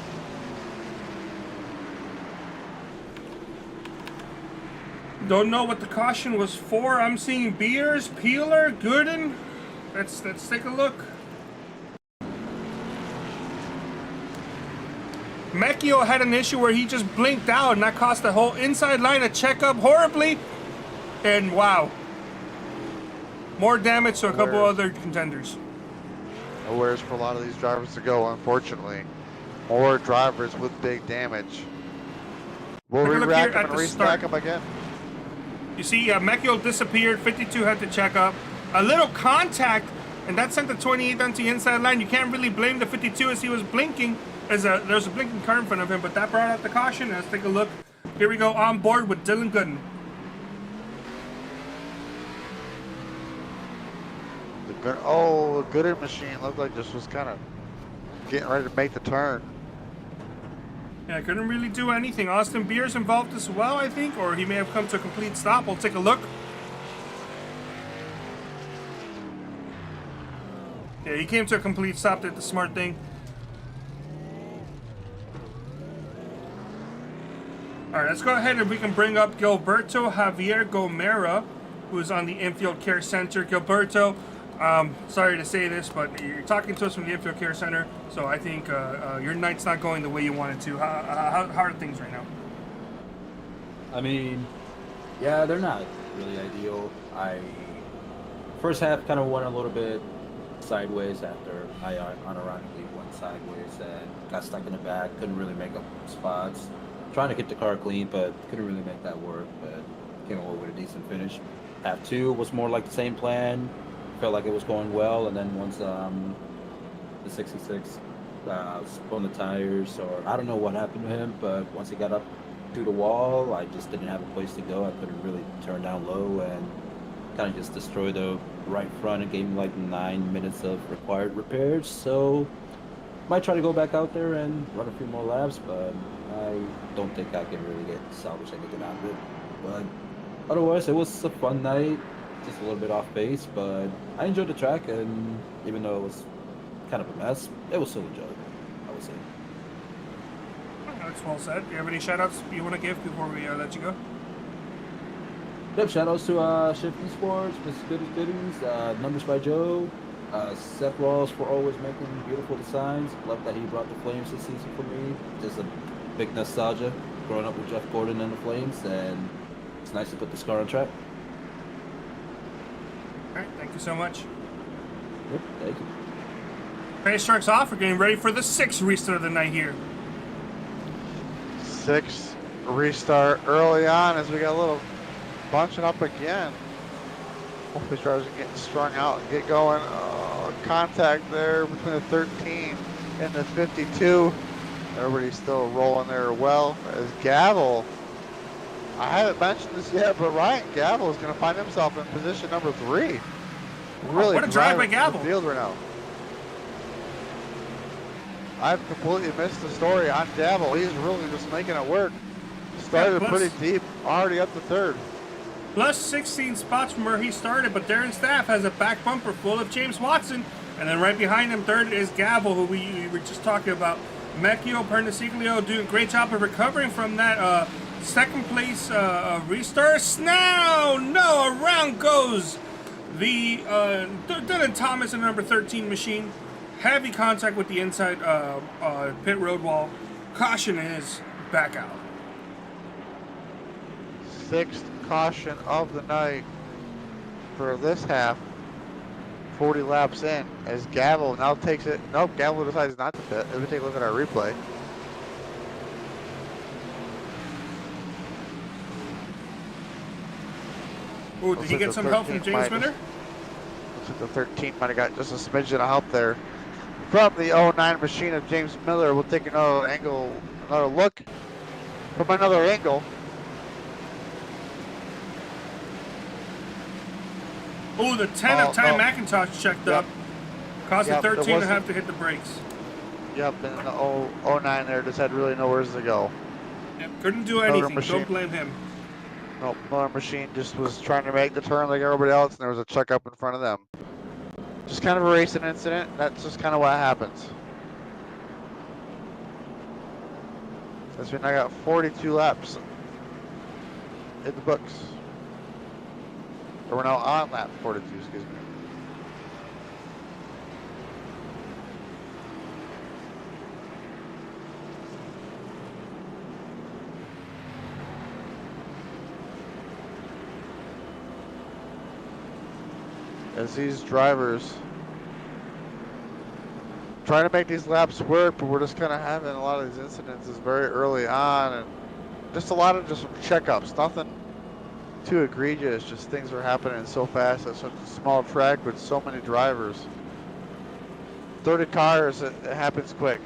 Don't know what the caution was for. I'm seeing Beers, Peeler, Gooden. Let's take a look. Mecchio had an issue where he just blinked out, and that cost the whole inside line to check up horribly. And wow. More damage to a couple other contenders. Nowhere's for a lot of these drivers to go, unfortunately. More drivers with big damage. We'll re-rack them and restack them again. You see, Mecchio disappeared. 52 had to check up. A little contact, and that sent the 28 onto the inside line. You can't really blame the 52 as he was blinking. There's a blinking car in front of him, but that brought out the caution. Let's take a look. Here we go on board with Dylan Gooden. The Gooden machine looked like this was kind of getting ready to make the turn. Yeah, couldn't really do anything. Austin Beers involved as well, I think, or he may have come to a complete stop. We'll take a look. Yeah, he came to a complete stop. Did the smart thing. All right, let's go ahead and we can bring up Gilberto Javier Gomera, who's on the Infield Care Center. Gilberto, sorry to say this, but you're talking to us from the Infield Care Center, so I think your night's not going the way you wanted to. How are things right now? I mean, yeah, they're not really ideal. First half kind of went a little bit sideways after I unironically went sideways and got stuck in the back. Couldn't really make up spots. Trying to get the car clean, but couldn't really make that work. But came away with a decent finish. Half 2 was more like the same plan. Felt like it was going well, and then once the 66 spun the tires, or I don't know what happened to him, but once he got up to the wall, I just didn't have a place to go. I couldn't really turn down low and kind of just destroyed the right front and gave me like 9 minutes of required repairs. So might try to go back out there and run a few more laps, but I don't think I can really salvage anything out of it. But otherwise, it was a fun night. Just a little bit off base, but I enjoyed the track, and even though it was kind of a mess, it was still enjoyable, I would say. That's well said. Do you have any shout-outs you want to give before we let you go? Yep, shout-outs to Shifty Sports, Mrs. Goodies Goodies, Numbers by Joe, Seth Rawls for always making beautiful designs. Love that he brought the Flames this season for me. Just a big nostalgia growing up with Jeff Gordon and the Flames, and it's nice to put this car on track. All right, thank you so much. Yep, thank you. Pace truck's off. We're getting ready for the 6th restart of the night here. 6th restart early on as we got a little bunching up again. Hopefully drivers are getting strung out and get going. Contact there between the 13 and the 52. Everybody's still rolling there well as Gavel. I haven't mentioned this yet, but Ryan Gavel is going to find himself in position number 3. Really, what a drive by Gavel! Field right now. I've completely missed the story on Gavel. He's really just making it work. Started pretty deep, already up to 3rd. Plus 16 spots from where he started, but Darren Staff has a back bumper full of James Watson, and then right behind him, 3rd is Gavel, who we were just talking about. Mecchio Perniciglio doing a great job of recovering from that 2nd place restart. Now, no, around goes the Dylan Thomas in the number 13 machine. Heavy contact with the inside pit road wall. Caution is back out. 6th caution of the night for this half 40 laps in as Gavel now takes it. Nope, Gavel decides not to pit. Let me take a look at our replay. Oh, did he get some help from James Miller? Looks like the 13 might have got just a smidgen of help there from the 09 machine of James Miller. We'll take another angle, another look from another angle. Oh, the 10 of Ty McIntosh checked up. Caused the 13 to have to hit the brakes. Yep, and the 09 there just had really nowhere to go. Yep, couldn't do anything. Don't blame him. Nope, Miller machine just was trying to make the turn like everybody else, and there was a check up in front of them. Just kind of a racing incident. That's just kind of what happens. Since we now got 42 laps in the books. Or we're now on lap 42, excuse me. As these drivers trying to make these laps work, but we're just kind of having a lot of these incidences very early on, and just a lot of just checkups, nothing too egregious, just things are happening so fast at such a small track with so many drivers. 30 cars, it happens quick.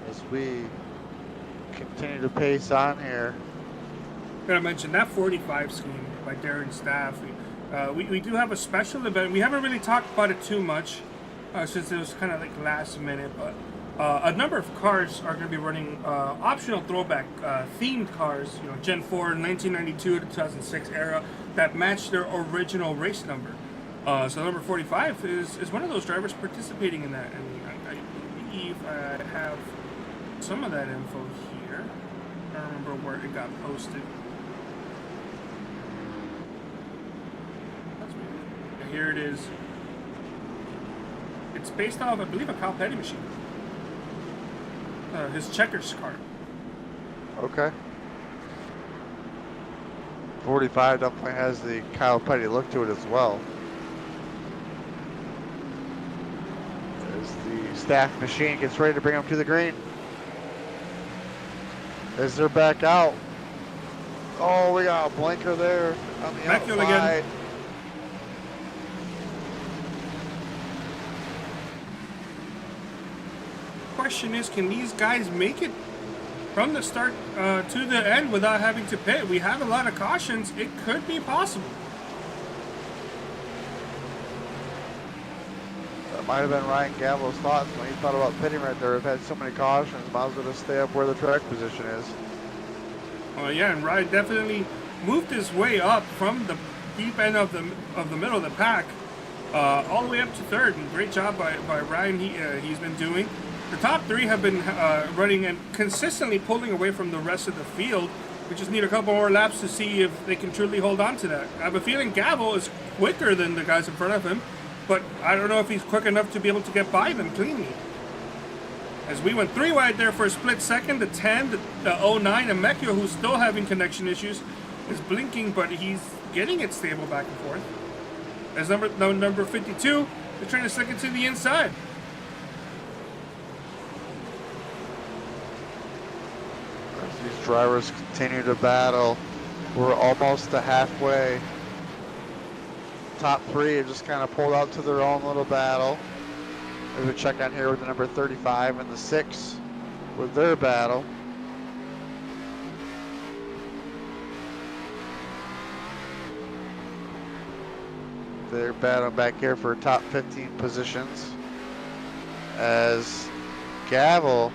As we continue to pace on here. Gotta mention that 45 scheme by Darren's staff. We do have a special event. We haven't really talked about it too much since it was kind of like last minute, but a number of cars are going to be running optional throwback themed cars, you know, Gen 4, 1992 to 2006 era that match their original race number. So number 45 is one of those drivers participating in that, and I believe I have some of that info here. I don't remember where it got posted. Here it is. It's based off, I believe, a Kyle Petty machine. His checkers car. Okay. 45 definitely has the Kyle Petty look to it as well. As the staff machine gets ready to bring them to the green. As they're back out. Oh, we got a blinker there on the outside. Again. Question is, can these guys make it from the start to the end without having to pit? We have a lot of cautions. It could be possible. That might have been Ryan Gavel's thoughts when he thought about pitting right there. We've had so many cautions, might as well just stay up where the track position is. Oh yeah, and Ryan definitely moved his way up from the deep end of the middle of the pack all the way up to third. And great job by Ryan. He's been doing. The top three have been running and consistently pulling away from the rest of the field. We just need a couple more laps to see if they can truly hold on to that. I have a feeling Gavel is quicker than the guys in front of him, but I don't know if he's quick enough to be able to get by them cleanly. As we went 3 wide there for a split second, the 10, the 09, and Mecchio, who's still having connection issues, is blinking, but he's getting it stable back and forth. As number 52 is trying to stick it to the inside. These drivers continue to battle. We're almost to halfway. Top three have just kind of pulled out to their own little battle. There's a check on here with the number 35 and the 6 with their battle. They're battling back here for top 15 positions. As Gavel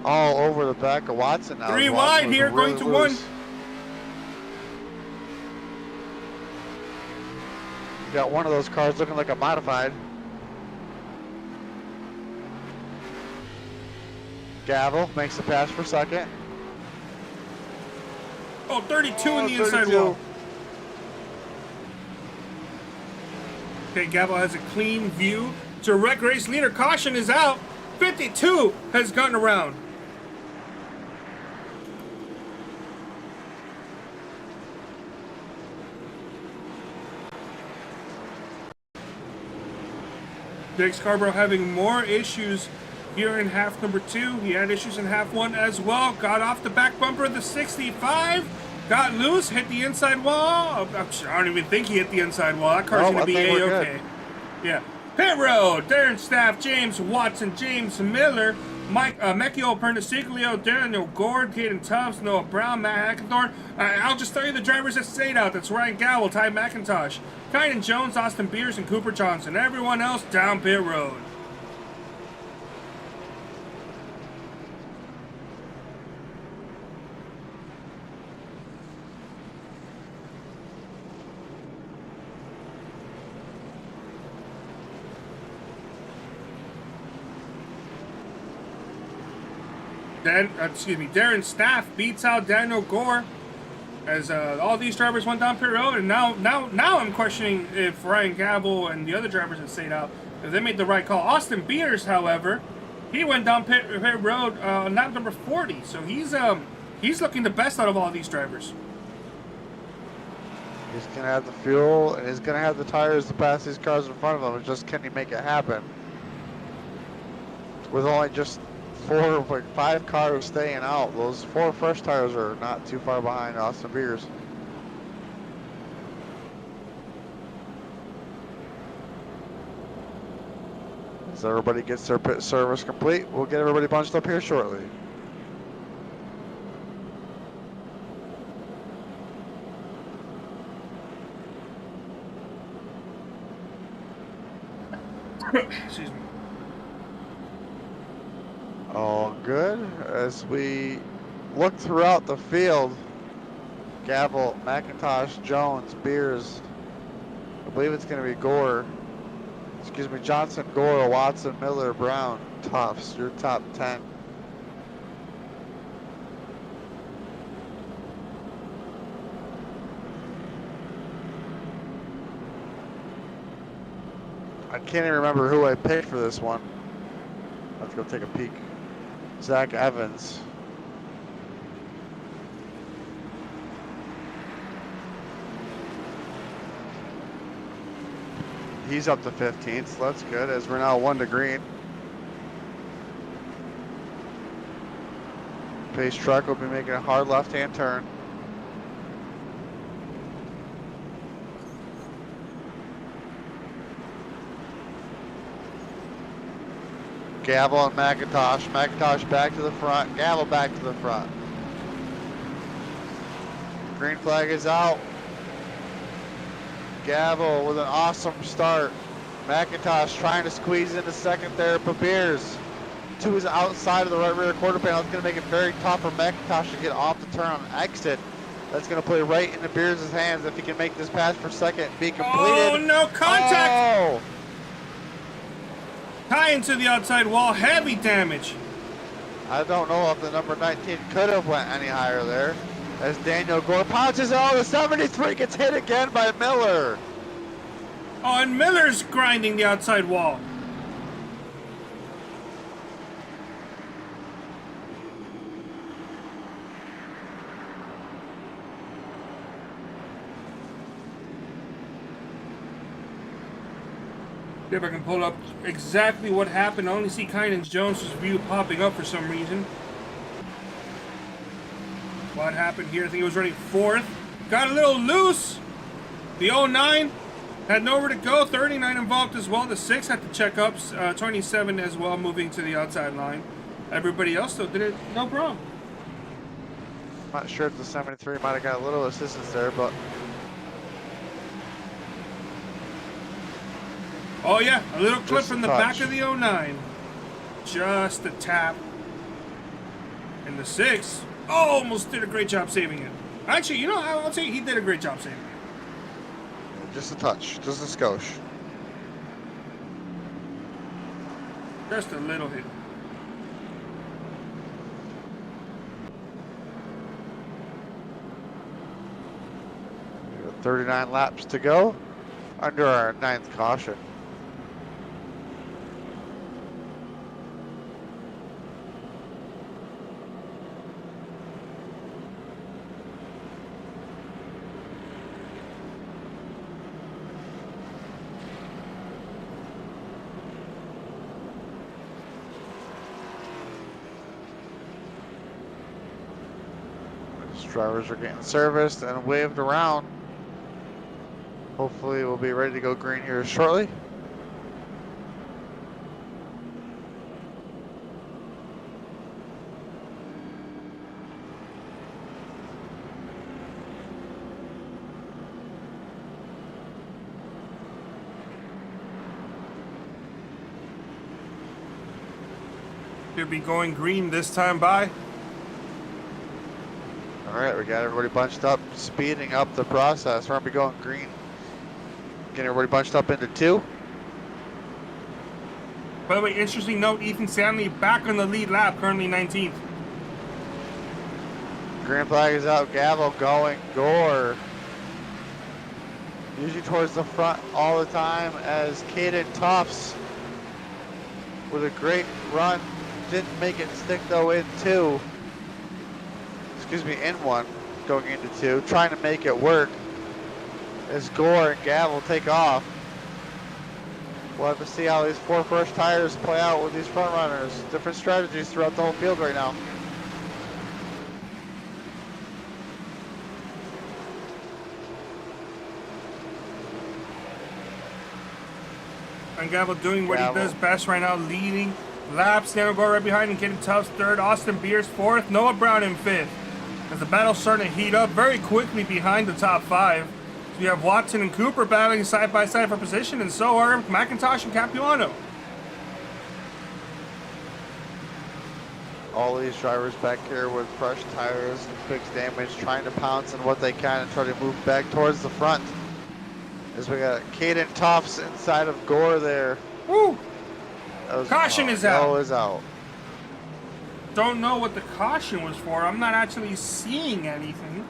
all over the back of Watson now. 3 wide here, really going to loose. 1. You got one of those cars looking like a modified. Gavel makes the pass for second. Oh, 32 in the inside wall. Okay, Gavel has a clean view Direct race leader. Caution is out. 52 has gotten around. Jake Scarborough having more issues here in half number 2. He had issues in half 1 as well. Got off the back bumper of the 65. Got loose, hit the inside wall. I don't even think he hit the inside wall. That car's going to be A-okay. Yeah. Pit road. Darren Staff, James Watson, James Miller, Mike Mekio Perniciglio, Daniel Gord, Caden Tubbs, Noah Brown, Matt Hackathorn. I'll just tell you the drivers that stayed out. That's Ryan Gowell, Ty McIntosh, Kynan Jones, Austin Beers, and Cooper Johnson. Everyone else down pit road. Darren Staff beats out Daniel Gore as all these drivers went down pit road, and now I'm questioning if Ryan Gabel and the other drivers that stayed out, if they made the right call. Austin Beers, however, he went down pit road on lap number 40, so he's looking the best out of all these drivers. He's going to have the fuel, and he's going to have the tires to pass these cars in front of him. It's just, can he make it happen? With only just 5 cars staying out, those 4 fresh tires are not too far behind Austin Beers. As everybody gets their pit service complete, we'll get everybody bunched up here shortly. Excuse me. All good. As we look throughout the field, Gavel, McIntosh, Jones, Beers, I believe it's going to be Gore. Excuse me, Johnson, Gore, Watson, Miller, Brown, Tufts, your top 10. I can't even remember who I picked for this one. Let's go take a peek. Zach Evans. He's up to 15th, so that's good, as we're now 1 to green. Pace truck will be making a hard left-hand turn. Gavel and McIntosh. McIntosh back to the front. Gavel back to the front. Green flag is out. Gavel with an awesome start. McIntosh trying to squeeze into second there, but Beers to his outside of the right rear quarter panel. It's going to make it very tough for McIntosh to get off the turn on exit. That's going to play right into Beers' hands if he can make this pass for second and be completed. Oh, no contact! Oh. Tie into the outside wall, heavy damage. I don't know if the number 19 could have went any higher there. As Daniel Gore pounces, oh, the 73 gets hit again by Miller. Oh, and Miller's grinding the outside wall. See if I can pull up exactly what happened. I only see Kynan Jones' view popping up for some reason. What happened here? I think he was running 4th. Got a little loose. The 09 had nowhere to go. 39 involved as well. The 6 had to check up. 27 as well, moving to the outside line. Everybody else though did it no problem. Not sure if the 73 might have got a little assistance there, but oh yeah, a little clip just from the back of the 09. Just a tap. And the 6 almost did a great job saving it. Actually, you know, I'll tell you, he did a great job saving it. just a touch, just a skosh. Just a little hit. We have 39 laps to go under our 9th caution. drivers are getting serviced and waved around. Hopefully we'll be ready to go green here shortly. Should be going green this time by. All right, we got everybody bunched up, speeding up the process. We're gonna be going green. Getting everybody bunched up into 2. By the way, interesting note, Ethan Stanley back on the lead lap, currently 19th. Green flag is out, Gavel going, Gore. Usually towards the front all the time as Caden Tufts with a great run. Didn't make it stick though in 2. Excuse me, in 1, going into 2. Trying to make it work as Gore and Gavel take off. We'll have to see how these 4 first tires play out with these front runners. Different strategies throughout the whole field right now. And Gavel doing what he does best right now, leading laps. Daniel Gore right behind him, getting Tufts 3rd. Austin Beers 4th. Noah Brown in 5th. As the battle's starting to heat up very quickly behind the top 5. So you have Watson and Cooper battling side by side for position, and so are McIntosh and Capuano. All these drivers back here with fresh tires and fixed damage, trying to pounce on what they can and try to move back towards the front. As we got Caden Tufts inside of Gore there. Woo! Caution is out. Yellow is out. Don't know what the caution was for. I'm not actually seeing anything.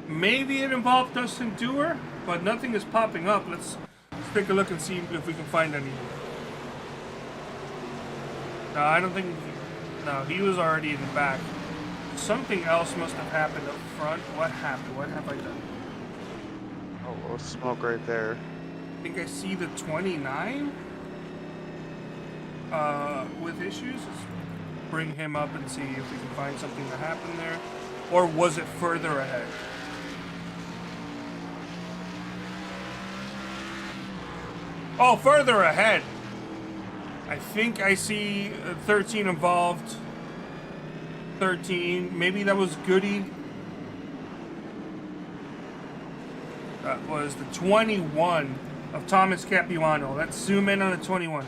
Maybe it involved Dustin Dewar, but nothing is popping up. Let's take a look and see if we can find anything. No, I don't think. No, he was already in the back. Something else must have happened up front. What happened? What have I done? Oh, little smoke right there. I think I see the 29 with issues. Let's bring him up and see if we can find something that happened there. Or was it further ahead? Oh, further ahead. I think I see 13 involved. 13. Maybe that was Goody. That was the 21 of Thomas Capuano. Let's zoom in on the 21.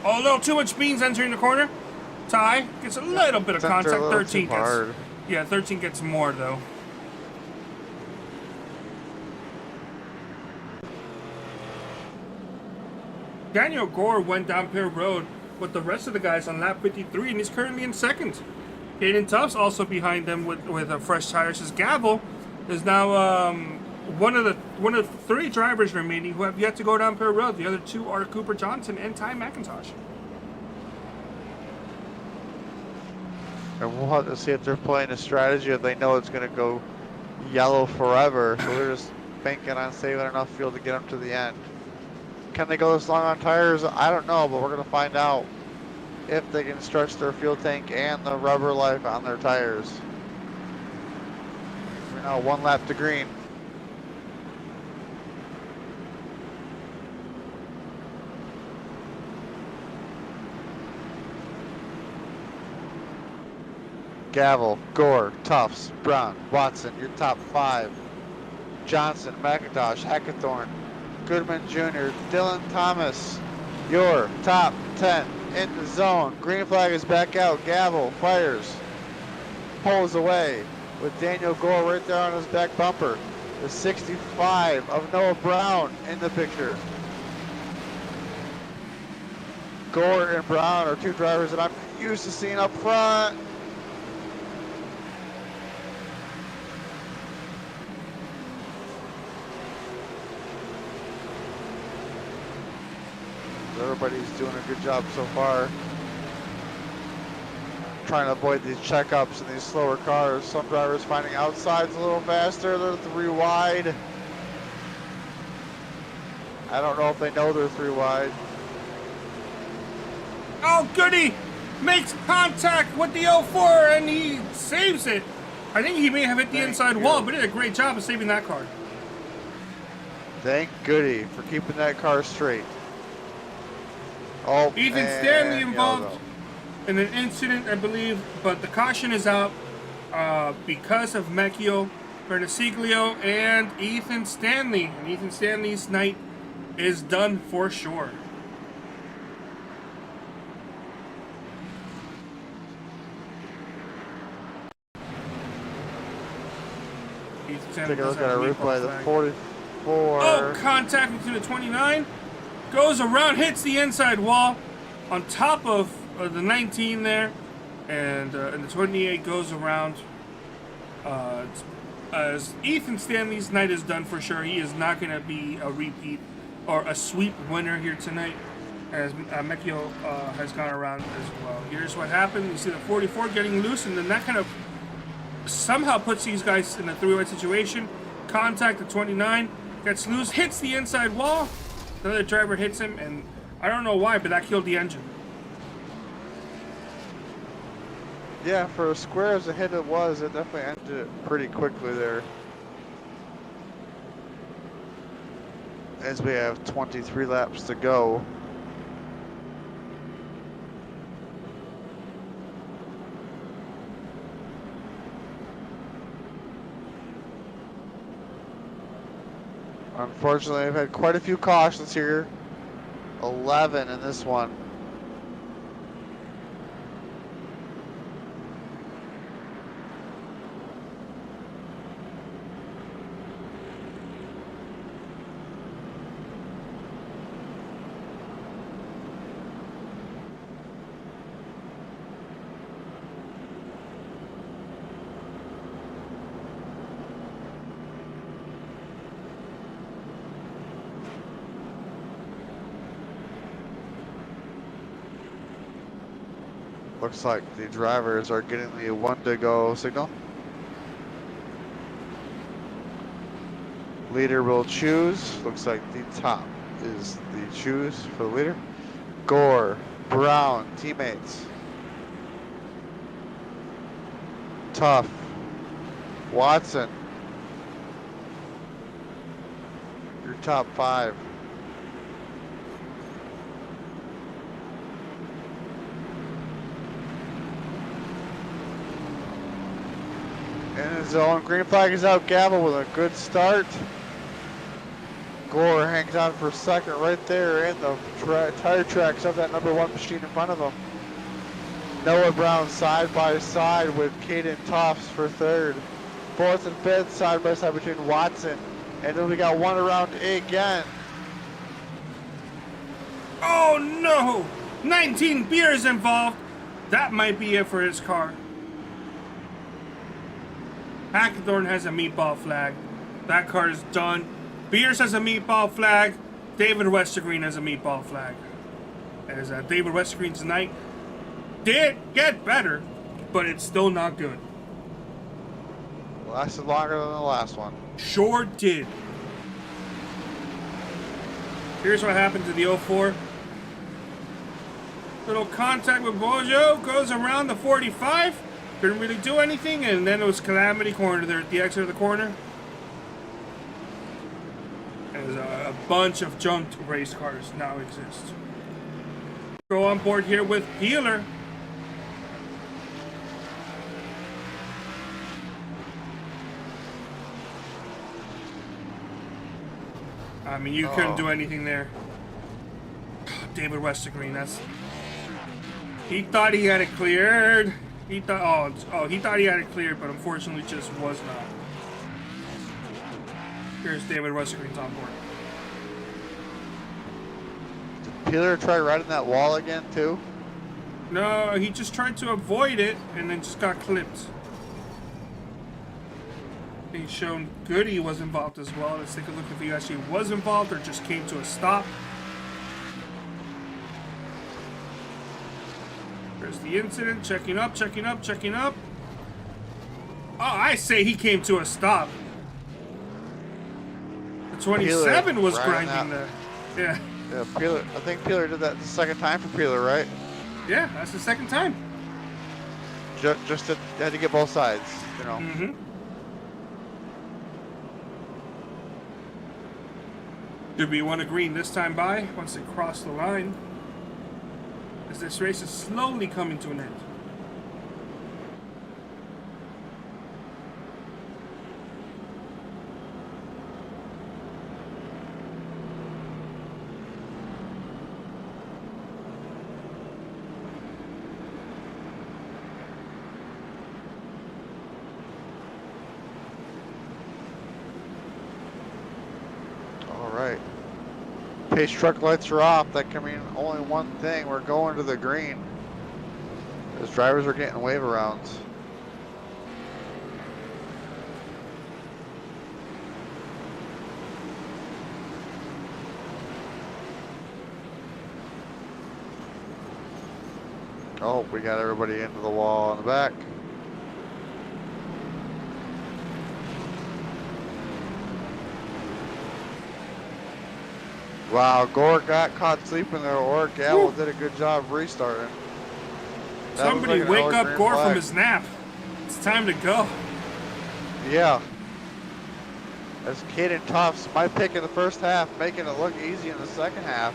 Oh, a little too much beans entering the corner. Ty gets a little bit of contact. 13 gets. Yeah, 13 gets more though. Daniel Gore went down Pier Road with the rest of the guys on lap 53, and he's currently in 2nd. Caden Tufts also behind them with fresh tires. As Gavel is now one of the 3 drivers remaining who have yet to go down Pier Road. The other 2 are Cooper Johnson and Ty McIntosh. And we'll have to see if they're playing a strategy if they know it's going to go yellow forever. So they're just banking on saving enough fuel to get them to the end. Can they go this long on tires? I don't know, but we're going to find out if they can stretch their fuel tank and the rubber life on their tires. We're now 1 lap to green. Gavel, Gore, Tufts, Brown, Watson, your top 5. Johnson, McIntosh, Hackathorn, Goodman Jr., Dylan Thomas, your top 10 in the zone. Green flag is back out. Gavel fires, pulls away with Daniel Gore right there on his back bumper. The 65 of Noah Brown in the picture. Gore and Brown are 2 drivers that I'm used to seeing up front. Everybody's doing a good job so far. Trying to avoid these checkups and these slower cars. Some drivers finding outsides a little faster. They're 3 wide. I don't know if they know they're 3 wide. Oh, goody! Makes contact with the 04 and he saves it. I think he may have hit the inside wall, but he did a great job of saving that car. Thank goody for keeping that car straight. Oh, Ethan Stanley involved in an incident, I believe, but the caution is out because of Mecchio, Bernasiglio, and Ethan Stanley. And Ethan Stanley's night is done for sure. Take a look at our replay. The 44. Oh, contact between the 29. Goes around, hits the inside wall on top of the 19 there. And the 28 goes around. As Ethan Stanley's night is done for sure. He is not going to be a repeat or a sweep winner here tonight. As Mecchio has gone around as well. Here's what happened. You see the 44 getting loose, and then that kind of somehow puts these guys in a 3-way situation. Contact the 29, gets loose, hits the inside wall. The other driver hits him, and I don't know why, but that killed the engine. Yeah, for as square as a hit it was, it definitely ended it pretty quickly there. As we have 23 laps to go. Unfortunately, I've had quite a few cautions here. 11 in this one. Looks like the drivers are getting the 1 to go signal. Leader will choose. Looks like the top is the choose for the leader. Gore, Brown, teammates. Tough, Watson. Your top 5. In his zone, green flag is out. Gavel with a good start. Gore hangs on for second right there in the tire tracks of that number 1 machine in front of him. Noah Brown side by side with Caden Tofts for third. Fourth and fifth side by side between Watson. And then we got one around again. Oh no! 19 beers involved. That might be it for his car. Hackathorn has a meatball flag. That car is done. Beers has a meatball flag. David Westergreen has a meatball flag. As David Westergreen's night did get better, but it's still not good. Lasted longer than the last one. Sure did. Here's what happened to the 04. Little contact with Bojo, goes around the 45. Couldn't really do anything, and then it was Calamity Corner there at the exit of the corner. As a bunch of junked race cars now exist. Go on board here with Peeler. I mean, you couldn't do anything there. David Westergreen, that's... He thought he had it cleared. He thought, he thought he had it cleared, but unfortunately just was not. Here's David Westergreen's on board. Did Peeler try riding that wall again too? No, he just tried to avoid it and then just got clipped. He's shown Goody was involved as well. Let's take a look if he actually was involved or just came to a stop. There's the incident, checking up, checking up, checking up. Oh, I say he came to a stop. The 27 was grinding there. Yeah. Yeah, Peeler. I think Peeler did that the second time for Peeler, right? Yeah, that's the second time. Just had to get both sides, you know. Mm-hmm. Should be one of green this time by once they cross the line. As this race is slowly coming to an end. All right. Pace truck lights are off. That can mean only one thing. We're going to the green. As drivers are getting wave arounds. Oh, we got everybody into the wall on the back. Wow, Gore got caught sleeping there, or Gavel did a good job restarting. That was Somebody like an wake early up green Gore flag. from his nap. It's time to go. Yeah. As Caden Tufts, my pick in the first half, making it look easy in the second half.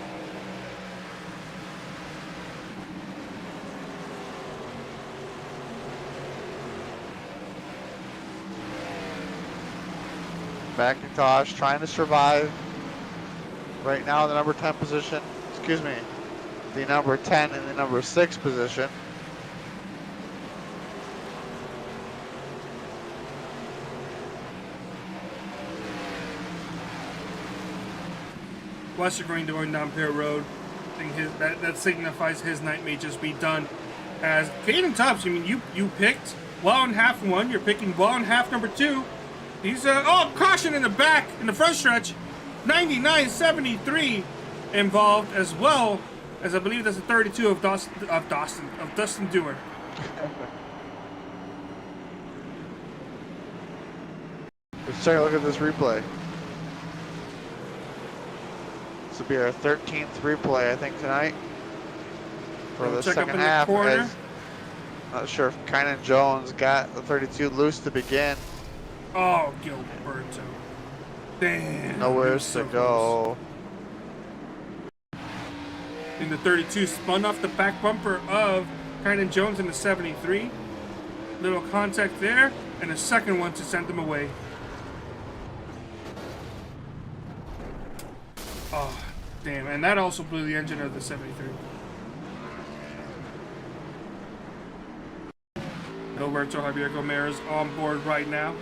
McIntosh trying to survive. Right now, the number 10 position, excuse me, the number 10 and the number 6 position. Wester going down Pier Road. I think that signifies his night may just be done. As Caden Tubbs, I mean, you picked well in half one. You're picking well in half number two. He's caution in the back in the front stretch. 99.73 involved, as well as I believe that's a 32 of Dustin Dewar. Let's take a look at this replay. This will be our 13th replay, I think, tonight. For the Check up second in the half, corner. as not sure if Kynan Jones got the 32 loose to begin. Oh, Gilberto. Damn. Nowhere he was so to go. close. And the 32 spun off the back bumper of Kynan Jones in the 73. Little contact there, and a second one to send them away. Oh, damn. And that also blew the engine of the 73. Alberto Javier Gomez on board right now.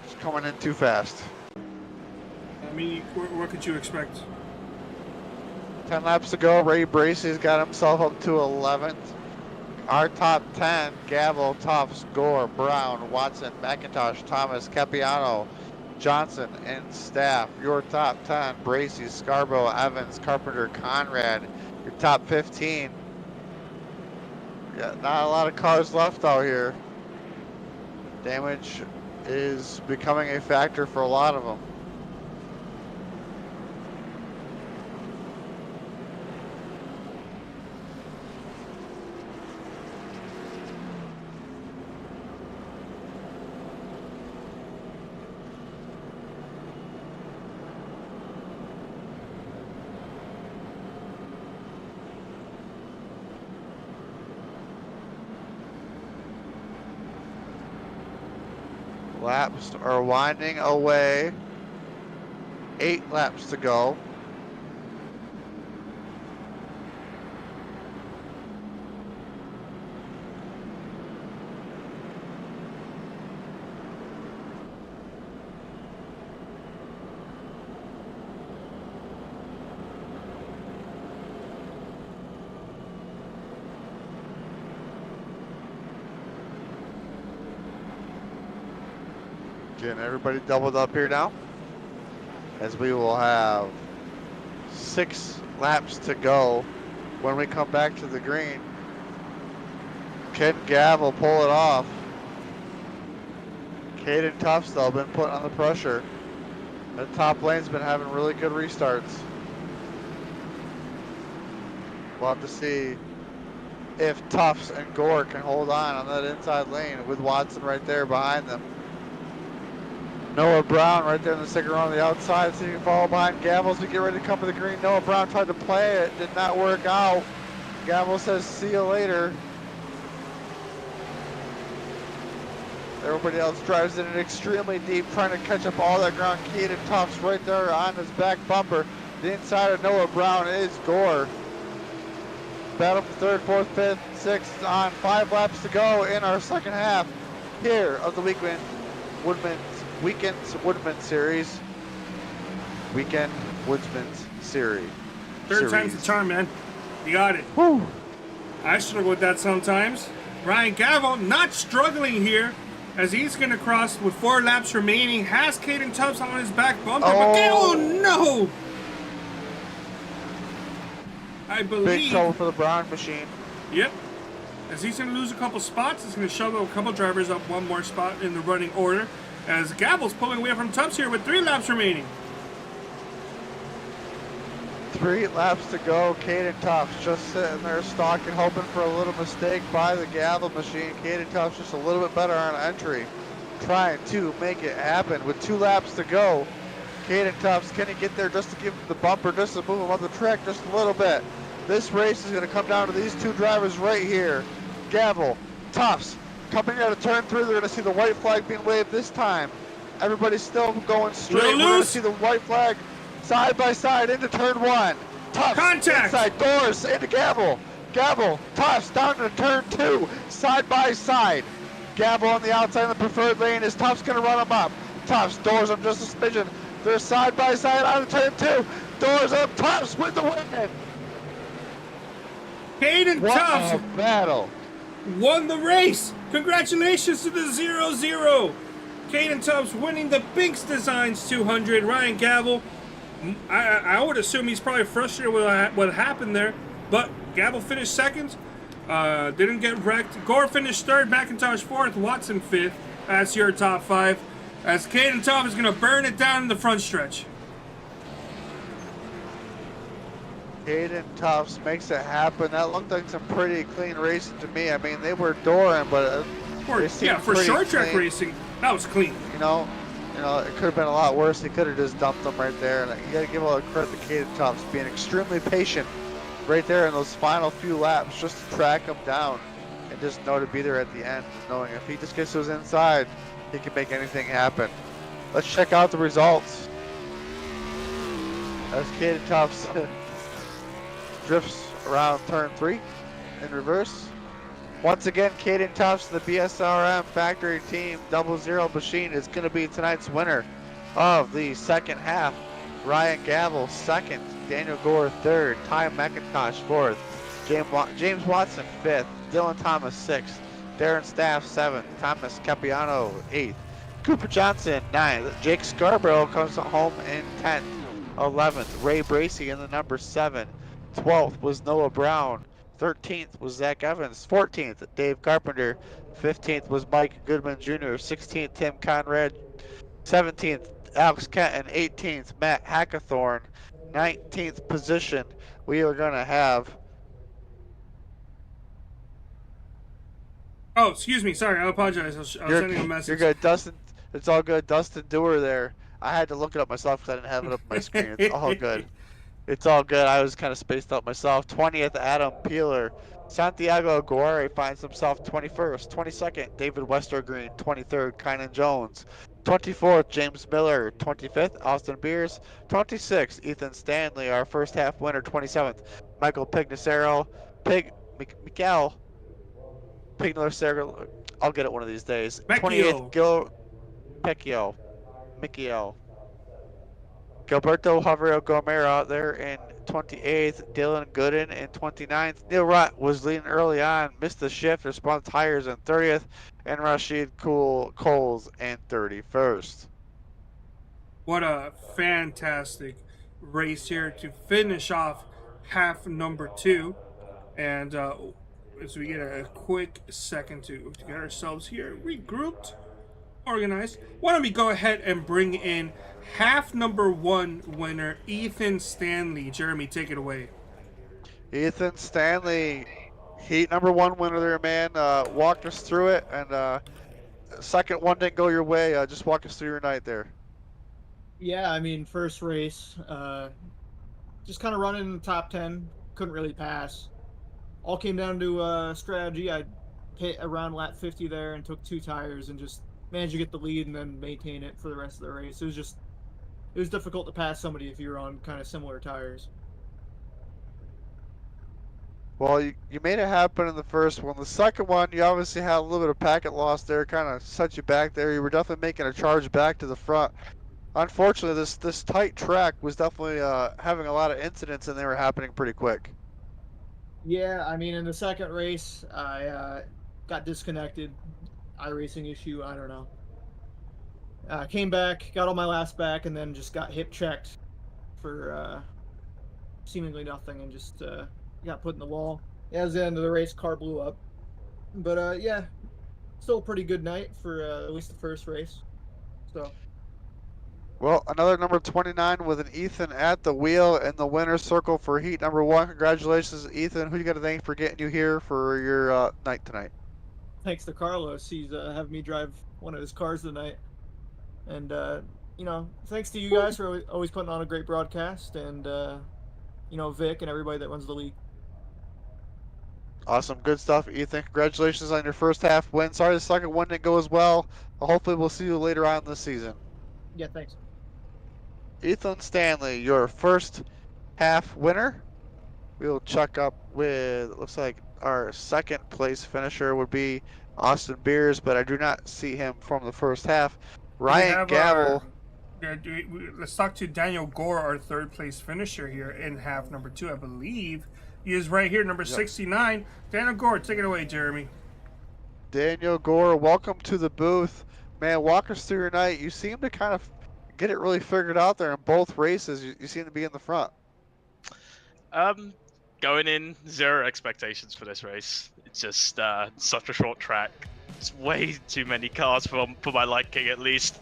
It's coming in too fast. I mean, what could you expect? 10 laps to go. Ray Bracey's got himself up to 11th. Our top 10, Gavel, Tufts, Gore, Brown, Watson, McIntosh, Thomas, Capiano, Johnson, and staff. Your top 10, Bracey, Scarborough, Evans, Carpenter, Conrad. Your top 15. Yeah, not a lot of cars left out here. Damage is becoming a factor for a lot of them. Laps are winding away. 8 laps to go. Getting everybody doubled up here now, as we will have 6 laps to go when we come back to the green. Can Gavel pull it off? Caden Tufts, though, been put on the pressure. The top lane's been having really good restarts. We'll have to see if Tufts and Gore can hold on that inside lane with Watson right there behind them. Noah Brown right there in the second row on the outside, so you can follow behind Gavel as we get ready to come to the green. Noah Brown tried to play it, did not work out. Gavel says, see you later. Everybody else drives in it extremely deep, trying to catch up all that ground. Caden Tufts right there on his back bumper. The inside of Noah Brown is Gore. Battle for third, fourth, fifth, sixth on 5 laps to go in our second half here of the Weekend Woodman Series. Weekend Woodsman's Series. Third time's the charm, man. You got it. Woo. I struggle with that sometimes. Ryan Gavel not struggling here as he's going to cross with 4 laps remaining. Has Caden Tufts on his back bumper. Oh no! I believe. Big trouble for the Brown machine. Yep. As he's going to lose a couple spots, it's going to shove a couple drivers up one more spot in the running order. As Gavel's pulling away from Tufts here with 3 laps remaining. 3 laps to go. Caden Tufts just sitting there stalking, hoping for a little mistake by the Gavel machine. Caden Tufts just a little bit better on entry, trying to make it happen with 2 laps to go. Caden Tufts, can he get there just to give him the bumper, just to move him on the track just a little bit? This race is going to come down to these 2 drivers right here. Gavel, Tufts, coming out of turn 3, they're going to see the white flag being waved this time. Everybody's still going straight. We're going to see the white flag side by side into turn 1. Tufts, contact inside doors into Gavel. Gavel, Tufts down to turn 2, side by side. Gavel on the outside of the preferred lane. Is Tufts going to run him up? Tufts, doors up just a smidgen. They're side by side on turn 2. Doors up, Tufts with the win. Caden Tufts a battle. won the race. Congratulations to the 0-0. Caden Tufts winning the Binx Designs 200. Ryan Gavel, I would assume he's probably frustrated with what happened there, but Gavel finished second, didn't get wrecked. Gore finished third, McIntosh fourth, Watson fifth. That's your top 5. As Caden Tufts is going to burn it down in the front stretch. Caden Tufts makes it happen. That looked like some pretty clean racing to me. I mean, they were dooring, but For short track racing, that was clean. You know, it could have been a lot worse. He could have just dumped them right there. And you got to give all the credit to Caden Tufts being extremely patient right there in those final few laps, just to track him down and just know to be there at the end, knowing if he just gets to his inside, he can make anything happen. Let's check out the results. As Caden Tufts drifts around turn 3 in reverse. Once again, Caden Tufts, the BSRM factory team 00 machine, is going to be tonight's winner of the second half. Ryan Gavel second, Daniel Gore third, Ty McIntosh fourth, James Watson fifth, Dylan Thomas sixth, Darren Staff seventh, Thomas Capiano eighth, Cooper Johnson ninth, Jake Scarborough comes home in 10th, 11th, Ray Bracey in the number 7, 12th was Noah Brown, 13th was Zach Evans, 14th Dave Carpenter, 15th was Mike Goodman Jr., 16th Tim Conrad, 17th Alex Kenton, 18th Matt Hackathorn, 19th position we are going to have. Oh, excuse me. Sorry, I apologize. I was sending a message. You're good. Dustin, it's all good. Dustin Dewar there. I had to look it up myself because I didn't have it up on my screen. It's all good. It's all good. I was kind of spaced out myself. 20th, Adam Peeler. Santiago Aguirre finds himself 21st. 22nd, David Westergreen. 23rd, Kynan Jones. 24th, James Miller. 25th, Austin Beers. 26th, Ethan Stanley, our first half winner. 27th, Michael Pignacero. Miguel Pignacero. I'll get it one of these days. 28th, Pecchio. Michiel. Gilberto Javier Gomero out there in 28th. Dylan Gooden in 29th. Neil Rutt was leading early on, missed the shift, or spun tires in 30th. And Rashid Coles in 31st. What a fantastic race here to finish off half number 2. And as we get a quick second to get ourselves here regrouped, organized, why don't we go ahead and bring in half number 1 winner, Ethan Stanley. Jeremy, take it away. Ethan Stanley, heat number 1 winner there, man. Walk us through it, and second one didn't go your way. Just walk us through your night there. Yeah, I mean, first race, just kind of running in the top 10, couldn't really pass. All came down to strategy. I hit around lap 50 there and took 2 tires and just managed to get the lead and then maintain it for the rest of the race. It was difficult to pass somebody if you were on kind of similar tires. Well, you made it happen in the first one. The second one, you obviously had a little bit of packet loss there, kind of set you back there. You were definitely making a charge back to the front. Unfortunately, this tight track was definitely having a lot of incidents, and they were happening pretty quick. Yeah, I mean, in the second race, I got disconnected. iRacing issue, I don't know. Came back, got all my laps back, and then just got hip checked for seemingly nothing, and just got put in the wall. As the end of the race, car blew up. But yeah, still a pretty good night for at least the first race. So. Well, another number 29 with an Ethan at the wheel in the winner's circle for heat number 1. Congratulations, Ethan. Who you got to thank for getting you here for your night tonight? Thanks to Carlos. He's having me drive one of his cars tonight. And, you know, thanks to you guys for always putting on a great broadcast. And, you know, Vic and everybody that runs the league. Awesome. Good stuff, Ethan. Congratulations on your first half win. Sorry the second one didn't go as well. Hopefully we'll see you later on this season. Yeah, thanks. Ethan Stanley, your first half winner. We'll check up with, it looks like our second place finisher would be Austin Beers, but I do not see him from the first half. Ryan Gavel. Let's talk to Daniel Gore, our third place finisher here in half number 2, I believe. He is right here, number 69. Daniel Gore, take it away, Jeremy. Daniel Gore, welcome to the booth. Man, walk us through your night. You seem to kind of get it really figured out there in both races. You seem to be in the front. Going in, 0 expectations for this race. It's just such a short track. It's way too many cars for my liking, at least.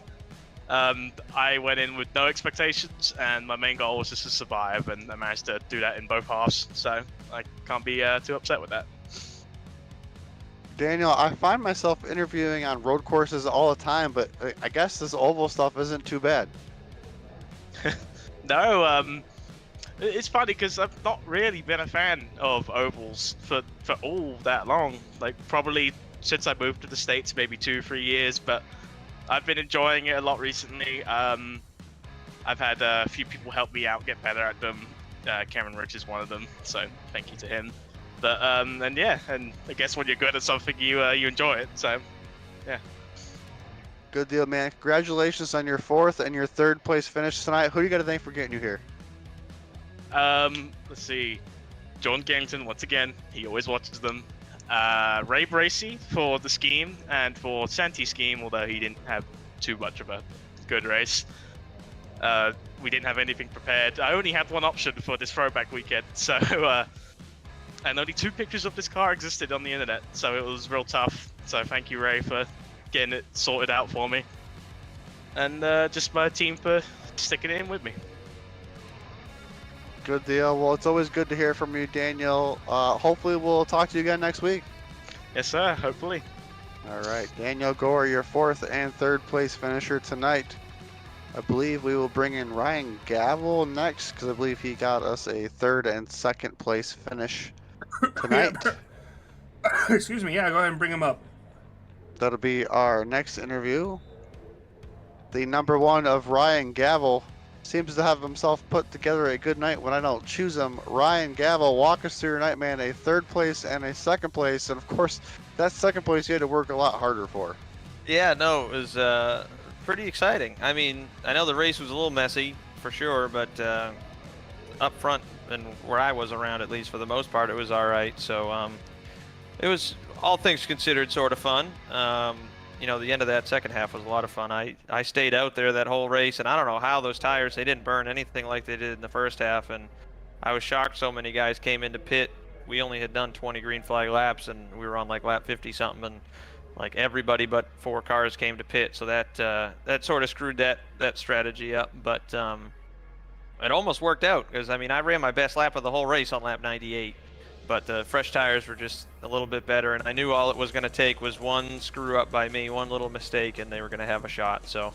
I went in with no expectations, and my main goal was just to survive, and I managed to do that in both halves. So I can't be too upset with that. Daniel, I find myself interviewing on road courses all the time, but I guess this oval stuff isn't too bad. No, it's funny because I've not really been a fan of ovals for all that long. Like, probably since I moved to the States, maybe 2-3 years, but I've been enjoying it a lot recently. I've had a few people help me out get better at them. Cameron Rich is one of them, so thank you to him. But and yeah, and I guess when you're good at something, you enjoy it. So yeah. Good deal, man. Congratulations on your 4th and your 3rd place finish tonight. Who do you got to thank for getting you here? Let's see. John Gangton, once again, he always watches them. Ray Bracey for the scheme, and for Santi's scheme, although he didn't have too much of a good race. We didn't have anything prepared. I only had one option for this throwback weekend, so and only 2 pictures of this car existed on the internet, so it was real tough. So thank you, Ray, for getting it sorted out for me, and just my team for sticking it in with me. Good deal. Well, it's always good to hear from you, Daniel. Hopefully we'll talk to you again next week. Yes, sir. Hopefully. All right, Daniel Gore, your 4th and 3rd place finisher tonight. I believe we will bring in Ryan Gavel next, because I believe he got us a 3rd and 2nd place finish tonight. Excuse me. Yeah, go ahead and bring him up. That'll be our next interview. The number 1 of Ryan Gavel seems to have himself put together a good night when I don't choose him. Ryan Gavel, walk us through your night, man. A 3rd place and a 2nd place, and of course, that 2nd place you had to work a lot harder for. Yeah, no, it was pretty exciting. I mean, I know the race was a little messy for sure, but up front and where I was around, at least for the most part, it was all right. So it was, all things considered, sort of fun. You know, the end of that second half was a lot of fun. I stayed out there that whole race, and I don't know how those tires, they didn't burn anything like they did in the first half, and I was shocked so many guys came into pit we only had done 20 green flag laps, and we were on like lap 50 something, and like everybody but 4 cars came to pit, so that sort of screwed that strategy up. But it almost worked out, because I mean, I ran my best lap of the whole race on lap 98, but the fresh tires were just a little bit better, and I knew all it was going to take was one screw up by me, one little mistake, and they were going to have a shot. So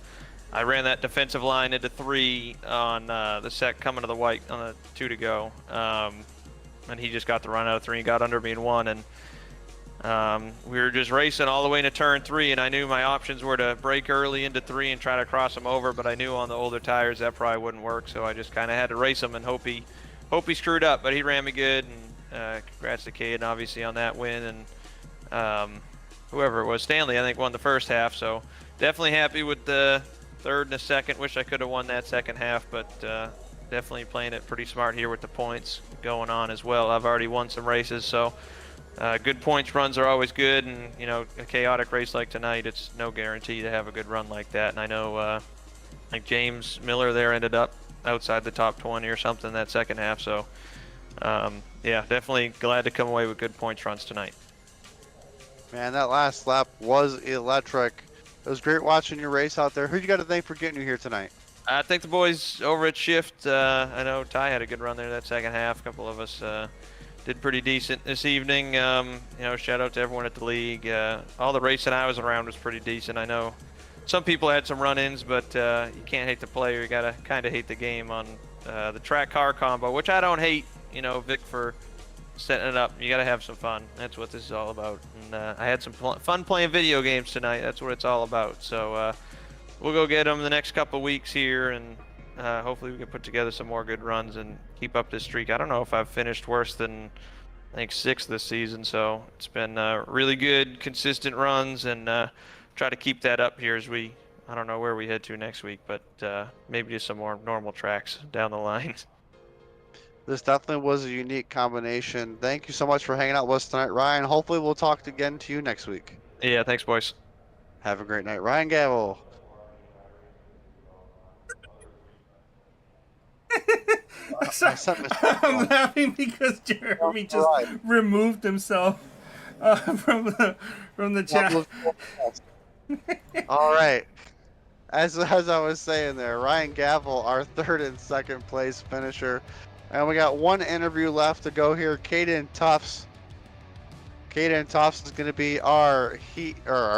I ran that defensive line into 3 on the set coming to the white on the 2 to go, and he just got the run out of 3 and got under me in 1, and we were just racing all the way into turn 3, and I knew my options were to brake early into 3 and try to cross him over, but I knew on the older tires that probably wouldn't work, so I just kind of had to race him and hope he screwed up, but he ran me good, and congrats to Caden obviously on that win, and whoever it was, Stanley I think won the first half, so definitely happy with the third and the second. Wish I could have won that second half, but definitely playing it pretty smart here with the points going on as well. I've already won some races, so good points runs are always good, and you know, a chaotic race like tonight, it's no guarantee to have a good run like that. And I know like James Miller there ended up outside the top 20 or something that second half, so yeah, definitely glad to come away with good points runs tonight. Man, that last lap was electric. It was great watching your race out there. Who you got to thank for getting you here tonight? I think the boys over at Shift, I know Ty had a good run there that second half. A couple of us did pretty decent this evening. You know, shout out to everyone at the league. All the racing I was around was pretty decent. I know some people had some run-ins, but you can't hate the player. You gotta kind of hate the game on the track car combo, which I don't hate. You know, Vic for setting it up. You gotta have some fun. That's what this is all about. And I had some fun playing video games tonight. That's what it's all about. So we'll go get them the next couple weeks here, and hopefully we can put together some more good runs and keep up this streak. I don't know if I've finished worse than I think 6th this season, so it's been really good, consistent runs, and try to keep that up here as I don't know where we head to next week, but maybe just some more normal tracks down the line. This definitely was a unique combination. Thank you so much for hanging out with us tonight, Ryan. Hopefully we'll talk again to you next week. Yeah, thanks, boys. Have a great night. Ryan Gavel. Sorry, I'm laughing because Jeremy just removed himself from the chat. All right. As I was saying there, Ryan Gavel, our 3rd and 2nd place finisher. And we got one interview left to go here. Caden Tufts. Caden Tufts is going to be our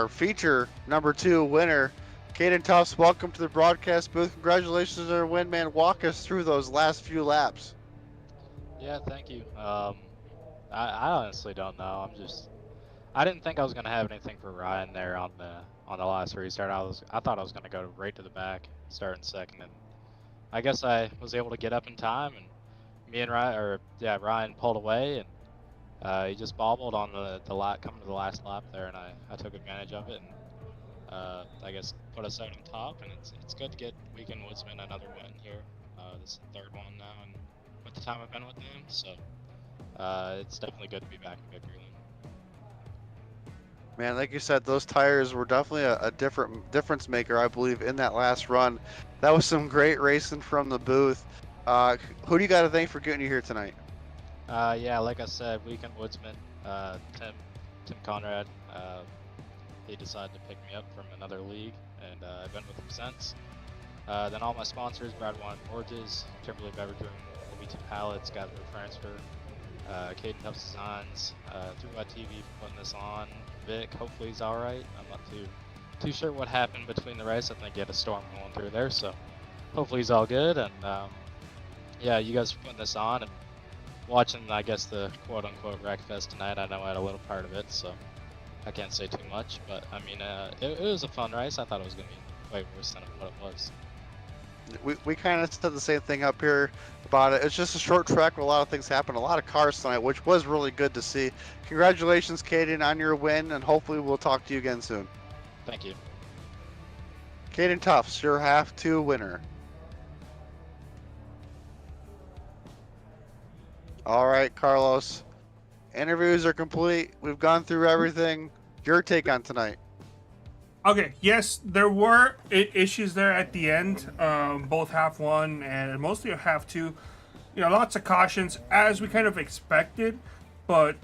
feature number 2 winner. Caden Tufts, welcome to the broadcast booth. Congratulations on your win, man. Walk us through those last few laps. Yeah, thank you. I honestly don't know. I didn't think I was going to have anything for Ryan there on the last restart. I thought I was going to go right to the back, starting 2nd, and I guess I was able to get up in time, and me and Ryan pulled away, and he just bobbled on the lap coming to the last lap there, and I took advantage of it, and I guess put us out on top, and it's good to get Weekend Woodsmen another win here. This is the 3rd one now, and with the time I've been with them, so it's definitely good to be back in victory lane. Man, like you said, those tires were definitely a difference maker, I believe, in that last run. That was some great racing from the booth. Who do you got to thank for getting you here tonight? Yeah, like I said, Weekend Woodsman, Tim Conrad. He decided to pick me up from another league, and I've been with him since. Then all my sponsors, Brad Wine Forges, Kimberly Beverage Room, WT Pallets, got their transfer, Caden Tufts Designs, 3Y TV for putting this on. Vic, hopefully he's alright. I'm not too sure what happened between the race. I think he had a storm going through there, so hopefully he's all good. And yeah, you guys are putting this on and watching, I guess, the quote-unquote Wreckfest tonight. I know I had a little part of it, so I can't say too much, but I mean, it was a fun race. I thought it was going to be way worse than what it was. We kind of said the same thing up here about it. It's just a short track where a lot of things happen, a lot of cars tonight, which was really good to see. Congratulations, Caden, on your win, and hopefully we'll talk to you again soon. Thank you. Caden Tufts, your half 2 winner. All right, Carlos. Interviews are complete. We've gone through everything. Your take on tonight. Okay, yes, there were issues there at the end, both half 1 and mostly half 2. You know, lots of cautions, as we kind of expected. but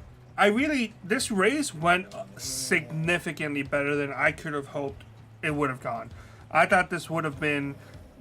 this race went significantly better than I could have hoped it would have gone. I thought this would have been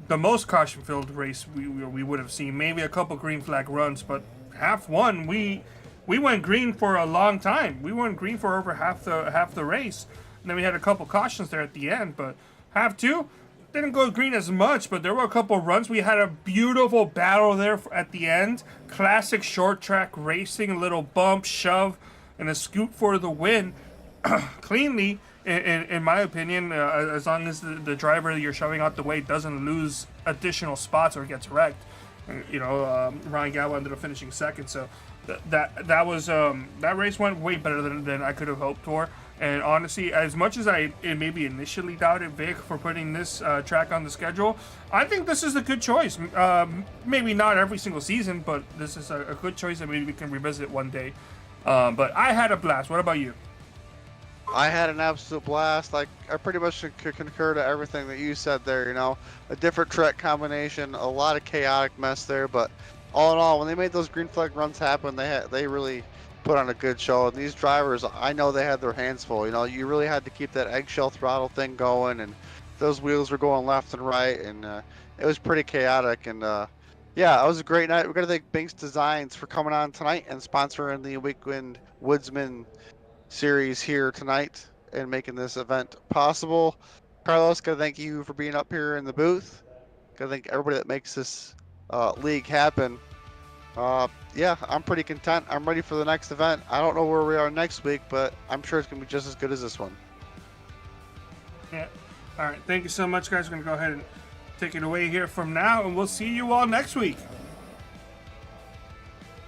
the most caution-filled race we would have seen. Maybe a couple green flag runs, but half one we went green for a long time. We went green for over half the race, and then we had a couple cautions there at the end. But half two didn't go green as much, but there were a couple runs. We had a beautiful battle there at the end. Classic short track racing, a little bump, shove, and a scoot for the win. Cleanly, in my opinion, as long as the driver you're shoving out the way doesn't lose additional spots or gets wrecked. Ryan Gallo ended up finishing second, so that race went way better than I could have hoped for. And honestly, as much as I maybe initially doubted Vic for putting this track on the schedule, I think this is a good choice. Maybe not every single season, but this is a good choice that maybe we can revisit one day. But I had a blast. What about you? I had an absolute blast. I pretty much could concur to everything that you said there. A different track combination, a lot of chaotic mess there, but all in all, when they made those green flag runs happen, they really put on a good show. And these drivers, I know they had their hands full. You really had to keep that eggshell throttle thing going, and those wheels were going left and right, and it was pretty chaotic. And yeah, it was a great night. We're gonna thank Binx Designs for coming on tonight and sponsoring the Weekend Woodsman series here tonight and making this event possible. Carlos, gotta thank you for being up here in the booth. Gotta thank everybody that makes this league happen. Yeah, I'm pretty content. I'm ready for the next event. I don't know where we are next week, but I'm sure it's gonna be just as good as this one. Yeah. All right. Thank you so much, guys. We're gonna go ahead and take it away here from now, and we'll see you all next week.